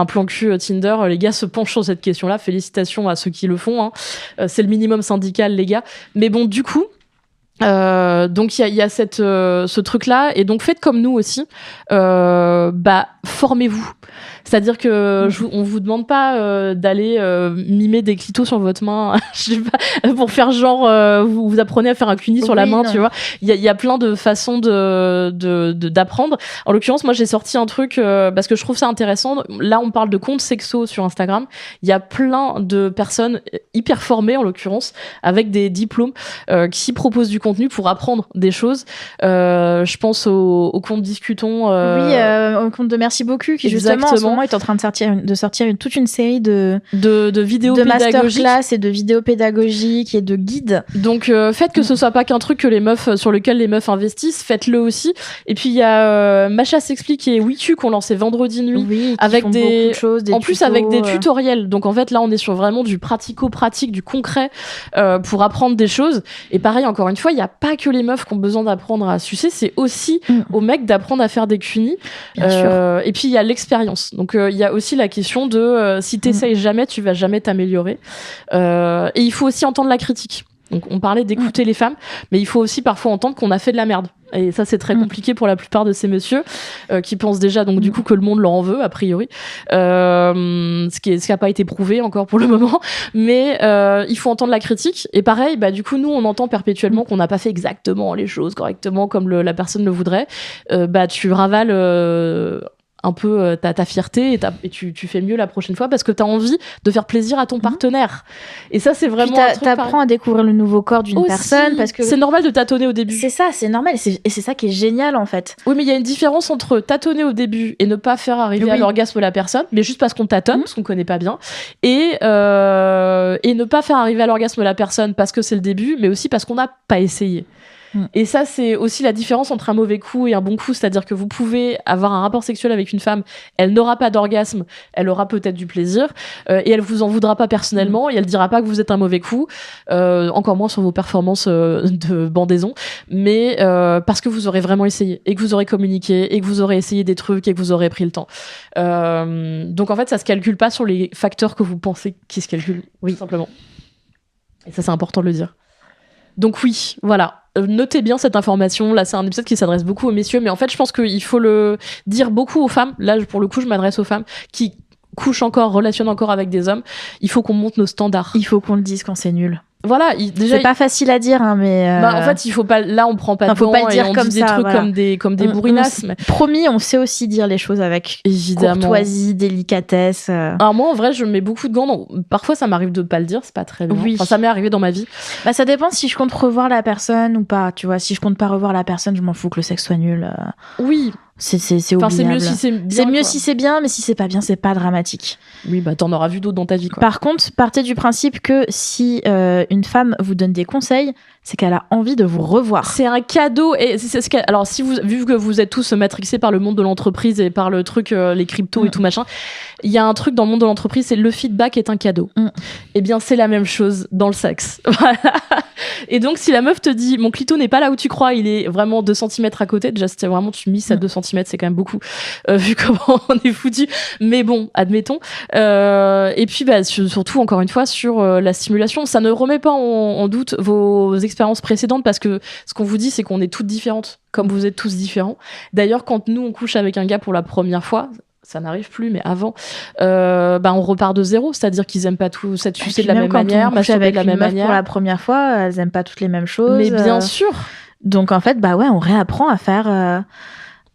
plan cul Tinder, les gars se penchent sur cette question-là. Félicitations à ceux qui le font. Hein. C'est le minimum syndical, les gars. Mais bon, du coup, donc il y a ce truc-là, et donc faites comme nous aussi. Formez-vous. C'est-à-dire que on vous demande pas d'aller mimer des clitos sur votre main, je sais pas, pour faire genre vous apprenez à faire un cuni sur la main, tu vois. Il y a plein de façons d'apprendre. En l'occurrence, moi j'ai sorti un truc parce que je trouve ça intéressant. Là, on parle de comptes sexos sur Instagram. Il y a plein de personnes hyper formées, en l'occurrence, avec des diplômes qui proposent du contenu pour apprendre des choses. Je pense au compte Discutons. Au compte de Merci Beaucoup, qui justement en ce moment est en train de sortir toute une série de vidéos de pédagogiques, masterclass et de vidéos pédagogiques et de guides. Donc faites que ce soit pas qu'un truc que les meufs sur lequel les meufs investissent, faites-le aussi. Et puis il y a Macha s'explique et WeTu qu'on lançait vendredi nuit, avec des choses, en plus tutos, avec des tutoriels. Donc en fait là on est sur vraiment du pratico-pratique, du concret pour apprendre des choses. Et pareil, encore une fois, il y a pas que les meufs qui ont besoin d'apprendre à sucer, c'est aussi aux mecs d'apprendre à faire des cunis. Bien sûr. Et puis il y a l'expérience. Donc il y a aussi la question de si t'essayes jamais, tu vas jamais t'améliorer. Et il faut aussi entendre la critique. Donc on parlait d'écouter les femmes, mais il faut aussi parfois entendre qu'on a fait de la merde. Et ça c'est très compliqué pour la plupart de ces messieurs qui pensent déjà donc du coup que le monde leur en veut a priori, ce qui a pas été prouvé encore pour le moment. Mais il faut entendre la critique. Et pareil, du coup nous on entend perpétuellement qu'on n'a pas fait exactement les choses correctement comme la personne le voudrait. Tu ravales un peu ta fierté et tu fais mieux la prochaine fois parce que t'as envie de faire plaisir à ton partenaire. Et ça c'est vraiment t'apprends à découvrir le nouveau corps d'une personne parce que c'est normal de tâtonner au début. C'est ça, c'est normal et c'est ça qui est génial en fait. Oui, mais il y a une différence entre tâtonner au début et ne pas faire arriver à l'orgasme la personne, mais juste parce qu'on tâtonne, parce qu'on connaît pas bien, et ne pas faire arriver à l'orgasme la personne parce que c'est le début, mais aussi parce qu'on n'a pas essayé. Et ça, c'est aussi la différence entre un mauvais coup et un bon coup, c'est-à-dire que vous pouvez avoir un rapport sexuel avec une femme, elle n'aura pas d'orgasme, elle aura peut-être du plaisir, et elle vous en voudra pas personnellement, et elle dira pas que vous êtes un mauvais coup, encore moins sur vos performances de bandaison, mais parce que vous aurez vraiment essayé, et que vous aurez communiqué, et que vous aurez essayé des trucs, et que vous aurez pris le temps. Donc en fait, ça se calcule pas sur les facteurs que vous pensez qui se calculent, tout simplement. Et ça, c'est important de le dire. Donc oui, voilà. Notez bien cette information. Là, c'est un épisode qui s'adresse beaucoup aux messieurs, mais en fait, je pense qu'il faut le dire beaucoup aux femmes. Là, pour le coup, je m'adresse aux femmes qui couchent encore, relationnent encore avec des hommes. Il faut qu'on monte nos standards. Il faut qu'on le dise quand c'est nul. Voilà, déjà c'est pas facile à dire, hein, mais en fait, il faut pas. Là, on prend pas de faut pas le dire et on comme dit ça, des trucs voilà. comme des bourrinasses. Promis, on sait aussi dire les choses avec courtoisie, délicatesse. Alors moi, en vrai, je mets beaucoup de gants. Donc, parfois, ça m'arrive de pas le dire, c'est pas très bien. Oui. Enfin, ça m'est arrivé dans ma vie. Bah, ça dépend si je compte revoir la personne ou pas. Tu vois, si je compte pas revoir la personne, je m'en fous que le sexe soit nul. Oui. C'est oubliable. Enfin, c'est mieux si c'est bien. C'est mieux si c'est bien, mais si c'est pas bien, c'est pas dramatique. Oui, bah t'en auras vu d'autres dans ta vie, quoi. Par contre, partez du principe que si une femme vous donne des conseils, c'est qu'elle a envie de vous revoir. C'est un cadeau. Et alors, vu que vous êtes tous matrixés par le monde de l'entreprise et par le truc, les cryptos et tout machin, il y a un truc dans le monde de l'entreprise, c'est le feedback est un cadeau. Eh bien, c'est la même chose dans le sexe. Voilà. Et donc, si la meuf te dit, mon clito n'est pas là où tu crois, il est vraiment 2 cm à côté, déjà, c'était vraiment, tu misses à 2 cm, c'est quand même beaucoup, vu comment on est foutu. Mais bon, admettons. Et puis, bah, surtout, encore une fois, sur la stimulation, ça ne remet pas en doute vos expériences précédentes, parce que ce qu'on vous dit, c'est qu'on est toutes différentes, comme vous êtes tous différents. D'ailleurs, quand nous, on couche avec un gars pour la première fois, ça n'arrive plus, mais avant, on repart de zéro, c'est-à-dire qu'ils aiment pas tout cette sucer de la même manière, masturber de la même manière. Pour la première fois, elles aiment pas toutes les mêmes choses. Mais bien sûr. Donc en fait, on réapprend à faire.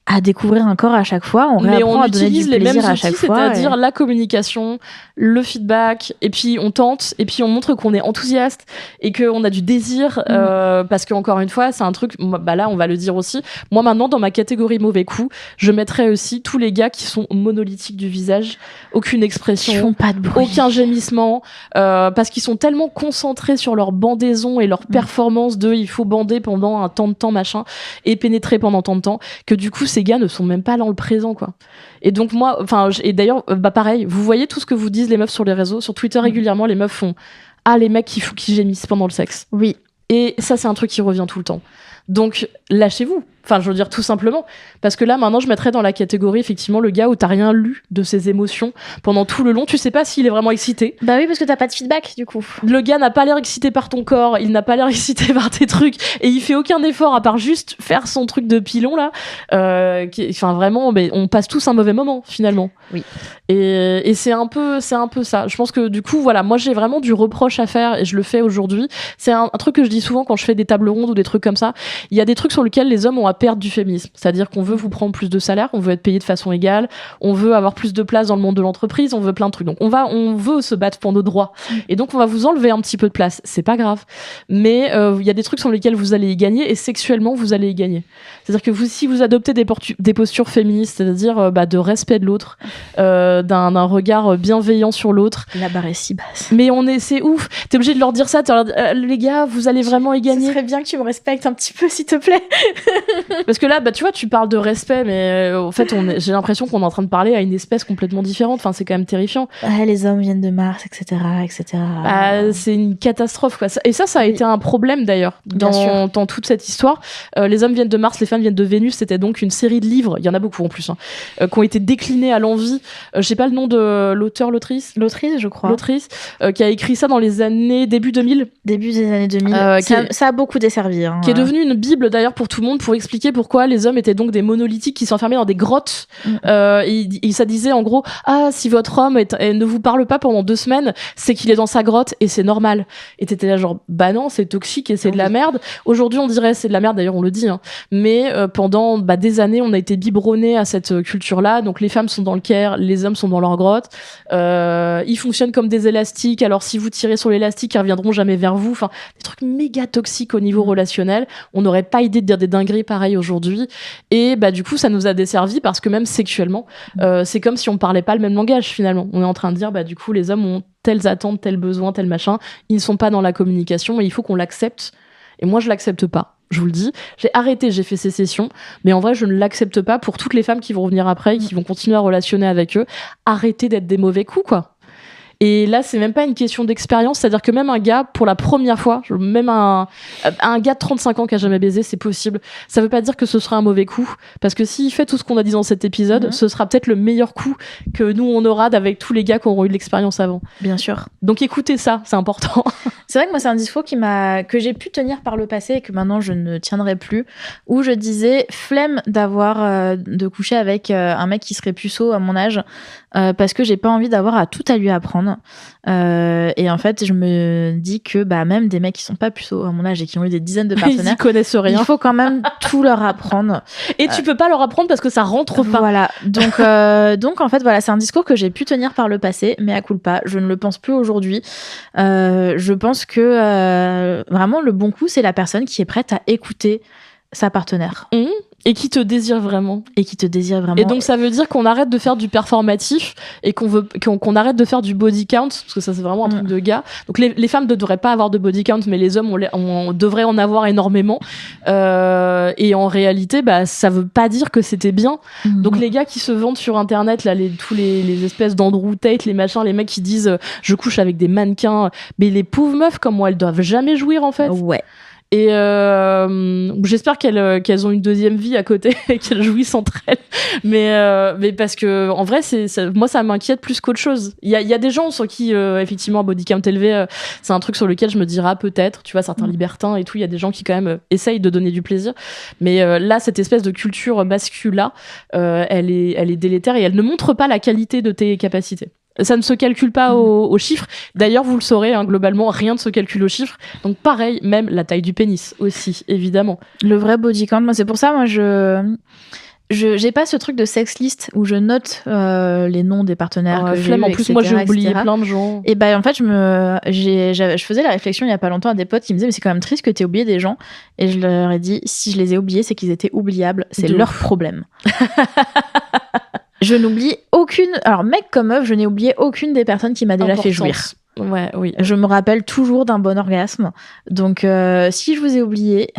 À découvrir un corps à chaque fois, on réapprend à donner du plaisir à chaque fois. C'est-à-dire la communication, le feedback, et puis on tente, et puis on montre qu'on est enthousiaste et qu'on a du désir, parce qu'encore une fois, c'est un truc, là on va le dire aussi, moi maintenant dans ma catégorie mauvais coup, je mettrais aussi tous les gars qui sont monolithiques du visage, aucune expression, qui font pas de bruit, aucun gémissement, parce qu'ils sont tellement concentrés sur leur bandaison et leur performance de il faut bander pendant un temps de temps machin, et pénétrer pendant tant de temps, que du coup ces gars ne sont même pas dans le présent, quoi. Et donc moi, et d'ailleurs, pareil, vous voyez tout ce que vous disent les meufs sur les réseaux, sur Twitter régulièrement, les meufs font les mecs qui gémissent pendant le sexe. Oui. Et ça, c'est un truc qui revient tout le temps. Donc lâchez-vous. Enfin, je veux dire tout simplement. Parce que là, maintenant, je mettrais dans la catégorie, effectivement, le gars où t'as rien lu de ses émotions pendant tout le long. Tu sais pas s'il est vraiment excité. Bah oui, parce que t'as pas de feedback, du coup. Le gars n'a pas l'air excité par ton corps, il n'a pas l'air excité par tes trucs, et il fait aucun effort à part juste faire son truc de pilon, là. Vraiment, on passe tous un mauvais moment, finalement. Oui. Et c'est un peu ça. Je pense que, du coup, voilà, moi, j'ai vraiment du reproche à faire, et je le fais aujourd'hui. C'est un truc que je dis souvent quand je fais des tables rondes ou des trucs comme ça. Il y a des trucs sur lesquels les hommes ont à perdre du féminisme. C'est-à-dire qu'on veut vous prendre plus de salaire, on veut être payé de façon égale, on veut avoir plus de place dans le monde de l'entreprise, on veut plein de trucs. Donc on veut se battre pour nos droits. Et donc on va vous enlever un petit peu de place. C'est pas grave. Mais il y a des trucs sur lesquels vous allez y gagner, et sexuellement vous allez y gagner. C'est-à-dire que si vous adoptez des postures féministes, c'est-à-dire de respect de l'autre, d'un regard bienveillant sur l'autre. La barre est si basse. Mais c'est ouf. T'es obligé de leur dire ça, les gars, vous allez vraiment y gagner. Ce serait bien que tu me respectes un petit peu, s'il te plaît. Parce que là, tu vois, tu parles de respect, mais en fait, j'ai l'impression qu'on est en train de parler à une espèce complètement différente. Enfin, c'est quand même terrifiant. Les hommes viennent de Mars, etc., etc. C'est une catastrophe, quoi. Et ça a été un problème, d'ailleurs, dans toute cette histoire. Les hommes viennent de Mars, les femmes viennent de Vénus. C'était donc une série de livres, il y en a beaucoup en plus, qui ont été déclinés à l'envi. Je sais pas le nom de l'autrice, je crois. L'autrice, qui a écrit ça dans les années début 2000. Début des années 2000. Ça a beaucoup desservi. Qui est devenue une bible, d'ailleurs, pour tout le monde, pour expliquer pourquoi les hommes étaient donc des monolithiques qui s'enfermaient dans des grottes. Et ça disait en gros, si votre homme ne vous parle pas pendant 2 semaines, c'est qu'il est dans sa grotte et c'est normal. Et t'étais là genre, non, c'est toxique et c'est de la merde. Aujourd'hui, on dirait c'est de la merde, d'ailleurs on le dit. Mais pendant des années, on a été biberonnés à cette culture-là. Donc les femmes sont dans le Caire, les hommes sont dans leur grotte. Ils fonctionnent comme des élastiques. Alors si vous tirez sur l'élastique, ils reviendront jamais vers vous. Enfin, des trucs méga toxiques au niveau relationnel. On n'aurait pas idée de dire des dingueries pareilles aujourd'hui. Et du coup, ça nous a desservi parce que même sexuellement, c'est comme si on parlait pas le même langage finalement. On est en train de dire, du coup, les hommes ont telles attentes, tels besoins, tel machin. Ils ne sont pas dans la communication et il faut qu'on l'accepte. Et moi, je l'accepte pas. je vous le dis. J'ai arrêté, j'ai fait ces sessions, mais en vrai, je ne l'accepte pas pour toutes les femmes qui vont venir après et qui vont continuer à relationner avec eux. Arrêtez d'être des mauvais coups, quoi. Et là, c'est même pas une question d'expérience, c'est-à-dire que même un gars, pour la première fois, même un gars de 35 ans qui a jamais baisé, c'est possible. Ça veut pas dire que ce sera un mauvais coup, parce que s'il fait tout ce qu'on a dit dans cet épisode, ce sera peut-être le meilleur coup que nous, on aura avec tous les gars qui auront eu de l'expérience avant. Bien sûr. Donc écoutez ça, c'est important. C'est vrai que moi, c'est un discours que j'ai pu tenir par le passé et que maintenant, je ne tiendrai plus, où je disais, flemme de coucher avec un mec qui serait puceau à mon âge, parce que j'ai pas envie d'avoir à tout à lui apprendre. Et en fait, je me dis que même des mecs qui sont pas puceaux à mon âge et qui ont eu des dizaines de partenaires, ils y connaissent rien. Il faut quand même tout leur apprendre. Et tu peux pas leur apprendre parce que ça rentre pas. Voilà. Donc en fait, voilà, c'est un discours que j'ai pu tenir par le passé, mais à culpa, je ne le pense plus aujourd'hui. Je pense que vraiment le bon coup, c'est la personne qui est prête à écouter sa partenaire. Et qui te désire vraiment. Et donc ça veut dire qu'on arrête de faire du performatif et qu'on arrête de faire du body count, parce que ça c'est vraiment un truc de gars. Donc les femmes ne devraient pas avoir de body count, mais les hommes on devrait en avoir énormément. Et en réalité, ça veut pas dire que c'était bien. Donc les gars qui se vendent sur internet, là, tous les espèces d'Andrew Tate, les machins, les mecs qui disent je couche avec des mannequins, mais les pauvres meufs comme moi, elles doivent jamais jouir en fait. Ouais. Et j'espère qu'elles ont une deuxième vie à côté et qu'elles jouissent entre elles. Mais parce que en vrai, moi ça m'inquiète plus qu'autre chose. Il y a des gens sur qui effectivement un body count élevé, c'est un truc sur lequel je me dirais peut-être, tu vois, certains libertins et tout, il y a des gens qui quand même essayent de donner du plaisir. Mais là, cette espèce de culture masculin, elle est délétère et elle ne montre pas la qualité de tes capacités. Ça ne se calcule pas aux chiffres. D'ailleurs, vous le saurez, globalement, rien ne se calcule aux chiffres. Donc pareil, même la taille du pénis aussi, évidemment. Le vrai body count, moi c'est pour ça, moi j'ai pas ce truc de sex list où je note les noms des partenaires que j'ai eu, en plus, moi j'ai oublié plein de gens. Et en fait, je faisais la réflexion il y a pas longtemps à des potes qui me disaient mais c'est quand même triste que t'aies oublié des gens. Et je leur ai dit si je les ai oubliés, c'est qu'ils étaient oubliables. C'est leur problème. Je n'oublie aucune. Alors, mec comme meuf, je n'ai oublié aucune des personnes qui m'a déjà fait jouir. Ouais, oui. Je me rappelle toujours d'un bon orgasme. Donc, si je vous ai oublié,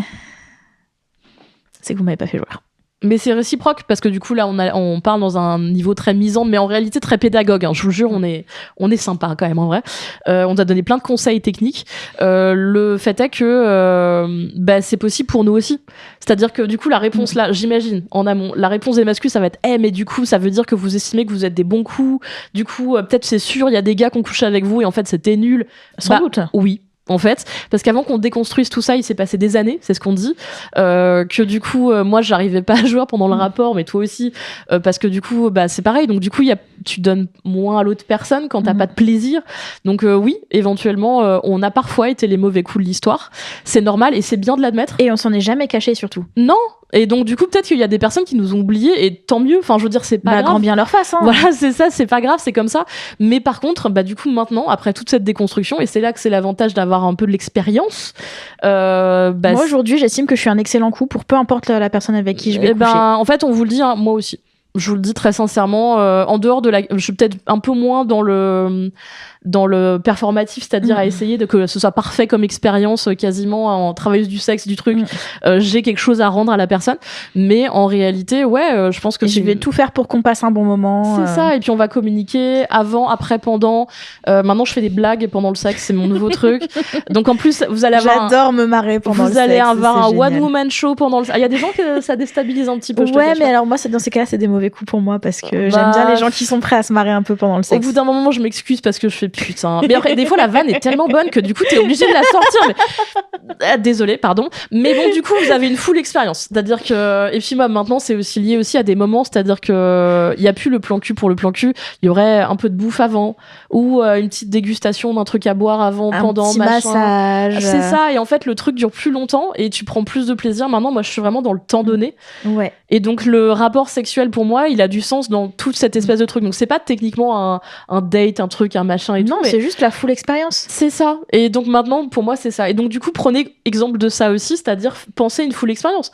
c'est que vous m'avez pas fait jouir. Mais c'est réciproque parce que du coup là on parle dans un niveau très misant mais en réalité très pédagogue, je vous jure, on est sympa quand même en vrai. On a donné plein de conseils techniques. Le fait est que c'est possible pour nous aussi, c'est-à-dire que du coup la réponse là, j'imagine en amont, la réponse des masculins ça va être mais du coup ça veut dire que vous estimez que vous êtes des bons coups, du coup peut-être c'est sûr il y a des gars qui ont couché avec vous et en fait c'était nul. Sans doute. Oui, en fait, parce qu'avant qu'on déconstruise tout ça, il s'est passé des années, c'est ce qu'on dit, que du coup, moi, j'arrivais pas à jouer pendant le rapport, mais toi aussi, parce que du coup, c'est pareil. Donc du coup, tu donnes moins à l'autre personne quand t'as pas de plaisir. Donc oui, éventuellement, on a parfois été les mauvais coups de l'histoire. C'est normal et c'est bien de l'admettre. Et on s'en est jamais caché surtout. Non. Et donc du coup peut-être qu'il y a des personnes qui nous ont oubliés et tant mieux, enfin je veux dire c'est pas grave. Grand bien leur face, hein. Voilà, c'est ça, c'est pas grave, c'est comme ça. Mais par contre du coup maintenant après toute cette déconstruction, et c'est là que c'est l'avantage d'avoir un peu de l'expérience, moi aujourd'hui j'estime que je suis un excellent coup pour peu importe la personne avec qui je vais coucher. En fait on vous le dit, moi aussi je vous le dis très sincèrement, en dehors de je suis peut-être un peu moins dans le performatif, c'est-à-dire à essayer que ce soit parfait comme expérience, quasiment en travailleuse du sexe du truc. J'ai quelque chose à rendre à la personne, mais en réalité, je pense que je vais tout faire pour qu'on passe un bon moment. C'est ça, et puis on va communiquer avant, après, pendant. Maintenant, je fais des blagues pendant le sexe, c'est mon nouveau truc. Donc en plus, vous allez avoir. J'adore me marrer pendant le sexe. Vous allez avoir un one-woman show pendant le. Il y a des gens que ça déstabilise un petit peu. Ouais, mais alors moi, dans ces cas-là, c'est des mauvais coups pour moi parce que j'aime bien les gens qui sont prêts à se marrer un peu pendant le sexe. Au bout d'un moment, je m'excuse parce que je fais putain. Mais après, des fois, la vanne est tellement bonne que du coup, t'es obligé de la sortir. Mais... Désolée, pardon. Mais bon, du coup, vous avez une full expérience. C'est-à-dire que, et puis moi, maintenant, c'est aussi lié aussi à des moments. C'est-à-dire que il y a plus le plan cul pour le plan cul. Il y aurait un peu de bouffe avant ou une petite dégustation d'un truc à boire avant, pendant, petit massage. C'est ça. Et en fait, le truc dure plus longtemps et tu prends plus de plaisir. Maintenant, moi, je suis vraiment dans le temps donné. Ouais. Et donc, le rapport sexuel pour moi, il a du sens dans toute cette espèce de truc. Donc, c'est pas techniquement un date, un truc, un machin et tout. Non, c'est juste la full expérience. C'est ça. Et donc maintenant, pour moi, c'est ça. Et donc du coup, prenez exemple de ça aussi, c'est-à-dire pensez une full expérience.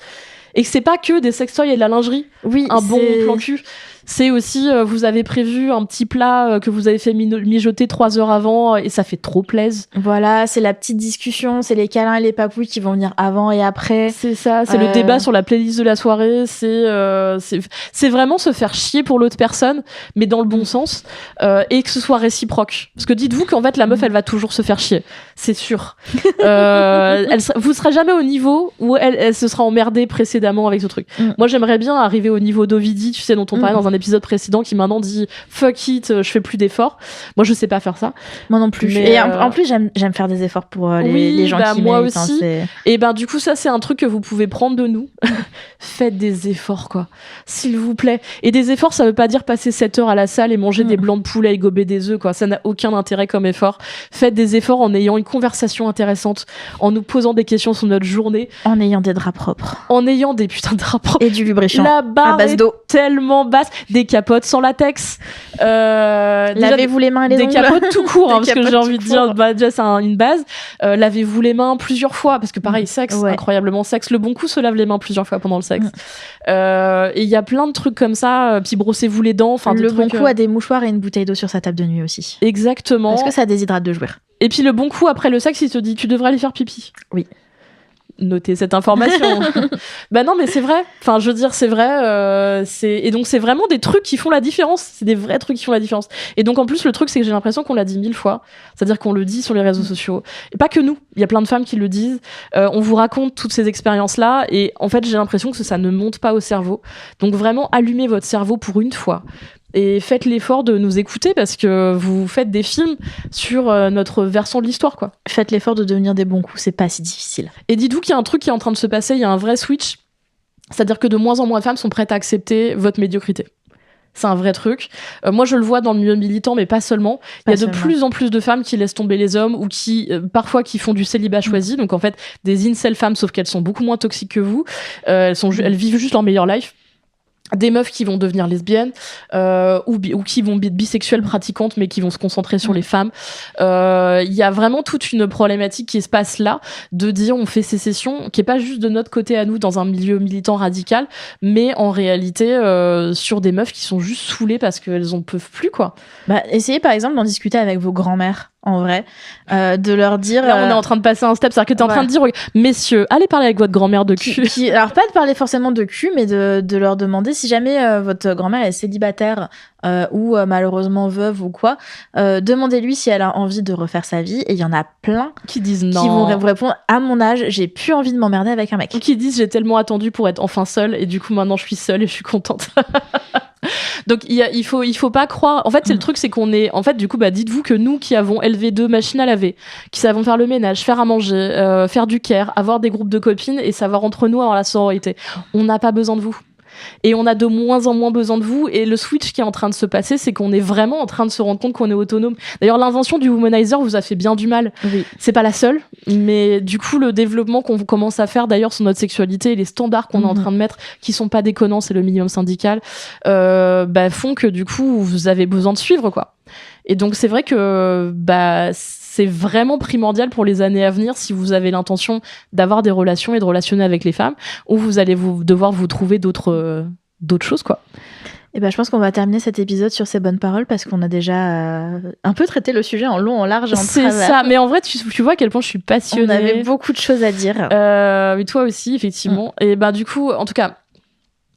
Et que c'est pas que des sextoys et de la lingerie. Oui, un bon plan cul. C'est aussi, vous avez prévu un petit plat que vous avez fait mijoter 3 heures avant et ça fait trop plaisir. Voilà, c'est la petite discussion, c'est les câlins et les papouilles qui vont venir avant et après. C'est ça, c'est le débat sur la playlist de la soirée, c'est vraiment se faire chier pour l'autre personne, mais dans le bon sens, et que ce soit réciproque. Parce que dites-vous qu'en fait, la meuf, elle va toujours se faire chier. C'est sûr. Vous serez jamais au niveau où elle se sera emmerdée précédemment avec ce truc. Moi, j'aimerais bien arriver au niveau d'Ovidie, tu sais, dont on parlait dans un épisode précédent, qui maintenant dit fuck it, je fais plus d'efforts. Moi, je sais pas faire ça. Moi non plus. Mais et en plus, j'aime faire des efforts pour les gens qui moi méritent. Aussi. Et du coup, ça, c'est un truc que vous pouvez prendre de nous. Faites des efforts, quoi. S'il vous plaît. Et des efforts, ça veut pas dire passer 7 heures à la salle et manger des blancs de poulet et gober des œufs, quoi. Ça n'a aucun intérêt comme effort. Faites des efforts en ayant une conversation intéressante, en nous posant des questions sur notre journée. En ayant des draps propres. En ayant des putains de draps propres. Et du lubrifiant. La barre à base d'eau. Tellement basse. Des capotes sans latex. Lavez-vous les mains et les ongles. Des capotes tout court, parce que j'ai envie de dire, déjà, c'est une base. Lavez-vous les mains plusieurs fois, parce que pareil, sexe, incroyablement sexe. Le bon coup se lave les mains plusieurs fois pendant le sexe. Et il y a plein de trucs comme ça. Puis brossez-vous les dents. Le bon coup a des mouchoirs et une bouteille d'eau sur sa table de nuit aussi. Exactement. Parce que ça déshydrate de jouir. Et puis le bon coup après le sexe, il te dit tu devrais aller faire pipi. Oui. Notez cette information. Non, mais c'est vrai. Enfin, je veux dire, c'est vrai. Et donc, c'est vraiment des trucs qui font la différence. C'est des vrais trucs qui font la différence. Et donc, en plus, le truc, c'est que j'ai l'impression qu'on l'a dit 1000 fois. C'est-à-dire qu'on le dit sur les réseaux sociaux. Et pas que nous. Il y a plein de femmes qui le disent. On vous raconte toutes ces expériences-là. Et en fait, j'ai l'impression que ça ne monte pas au cerveau. Donc, vraiment, allumez votre cerveau pour une fois. Et faites l'effort de nous écouter parce que vous faites des films sur notre versant de l'histoire, quoi. Faites l'effort de devenir des bons coups, c'est pas si difficile. Et dites-vous qu'il y a un truc qui est en train de se passer, il y a un vrai switch. C'est-à-dire que de moins en moins de femmes sont prêtes à accepter votre médiocrité. C'est un vrai truc. Moi, je le vois dans le milieu militant, mais pas seulement. Il y a de plus en plus de femmes qui laissent tomber les hommes ou qui, parfois, qui font du célibat choisi. Donc, en fait, des incel femmes, sauf qu'elles sont beaucoup moins toxiques que vous. Elles vivent juste leur meilleure life. Des meufs qui vont devenir lesbiennes ou qui vont être bisexuelles pratiquantes mais qui vont se concentrer sur les femmes. Il y a vraiment toute une problématique qui se passe là de dire on fait sécession qui est pas juste de notre côté à nous dans un milieu militant radical mais en réalité sur des meufs qui sont juste saoulées parce qu'elles en peuvent plus, quoi. Essayez par exemple d'en discuter avec vos grands-mères. En vrai, de leur dire... Là, on est en train de passer un step, c'est-à-dire que t'es en train de dire, messieurs, allez parler avec votre grand-mère de cul. Alors, pas de parler forcément de cul, mais de leur demander si jamais votre grand-mère est célibataire ou malheureusement veuve ou quoi, demandez-lui si elle a envie de refaire sa vie. Et il y en a plein qui disent non. Qui vont vous répondre, à mon âge, j'ai plus envie de m'emmerder avec un mec. Ou qui disent, j'ai tellement attendu pour être enfin seule et du coup, maintenant, je suis seule et je suis contente. Donc il faut pas croire. En fait, c'est le truc, c'est qu'on est. En fait, du coup, dites-vous que nous qui avons élevé 2 machines à laver, qui savons faire le ménage, faire à manger, faire du care, avoir des groupes de copines et savoir entre nous avoir la sororité, on n'a pas besoin de vous. Et on a de moins en moins besoin de vous. Et le switch qui est en train de se passer, c'est qu'on est vraiment en train de se rendre compte qu'on est autonome. D'ailleurs, l'invention du womanizer vous a fait bien du mal. Oui. C'est pas la seule, mais du coup, le développement qu'on commence à faire d'ailleurs sur notre sexualité et les standards qu'on est en train de mettre, qui sont pas déconnants, c'est le minimum syndical, font que du coup, vous avez besoin de suivre, quoi. Et donc, c'est vrai que c'est vraiment primordial pour les années à venir si vous avez l'intention d'avoir des relations et de relationner avec les femmes, ou vous allez devoir vous trouver d'autres choses, quoi. Et je pense qu'on va terminer cet épisode sur ces bonnes paroles parce qu'on a déjà un peu traité le sujet en long, en large et en travers. C'est ça, mais en vrai, tu vois à quel point je suis passionnée. On avait beaucoup de choses à dire. Mais toi aussi, effectivement. Et du coup, en tout cas,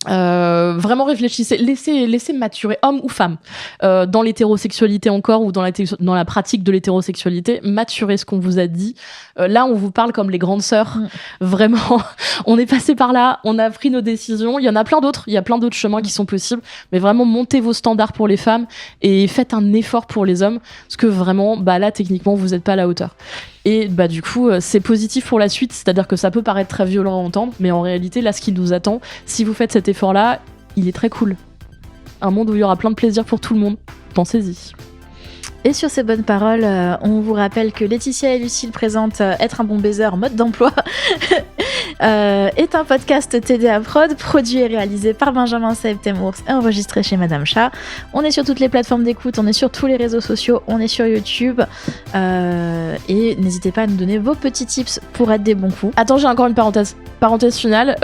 vraiment réfléchissez, laissez maturer, homme ou femme, dans l'hétérosexualité encore ou dans la pratique de l'hétérosexualité, maturez ce qu'on vous a dit. Là, on vous parle comme les grandes sœurs. Vraiment, on est passé par là, on a pris nos décisions. Il y en a plein d'autres, il y a plein d'autres chemins qui sont possibles, mais vraiment montez vos standards pour les femmes et faites un effort pour les hommes, parce que vraiment, là, techniquement, vous n'êtes pas à la hauteur. Et du coup, c'est positif pour la suite, c'est-à-dire que ça peut paraître très violent à entendre, mais en réalité, là, ce qui nous attend, si vous faites cet effort-là, il est très cool. Un monde où il y aura plein de plaisir pour tout le monde. Pensez-y. Et sur ces bonnes paroles, on vous rappelle que Laetitia et Lucille présentent Être un bon baiser, mode d'emploi. est un podcast TDA Prod, produit et réalisé par Benjamin Septemours et enregistré chez Madame Chat. On est sur toutes les plateformes d'écoute, on est sur tous les réseaux sociaux, on est sur YouTube. Et n'hésitez pas à nous donner vos petits tips pour être des bons coups. Attends, j'ai encore une parenthèse finale.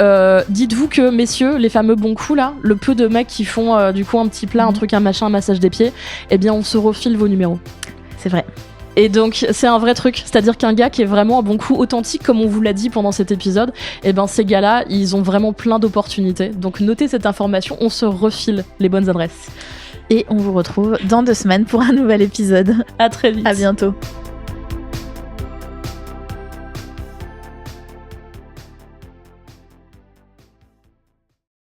Dites-vous que, messieurs, les fameux bons coups là, le peu de mecs qui font du coup un petit plat, un truc, un machin, un massage des pieds, eh bien on se refile vos numéros. C'est vrai. Et donc c'est un vrai truc, c'est-à-dire qu'un gars qui est vraiment un bon coup authentique, comme on vous l'a dit pendant cet épisode, eh ben ces gars-là, ils ont vraiment plein d'opportunités. Donc notez cette information, on se refile les bonnes adresses. Et on vous retrouve dans 2 semaines pour un nouvel épisode. À très vite. À bientôt.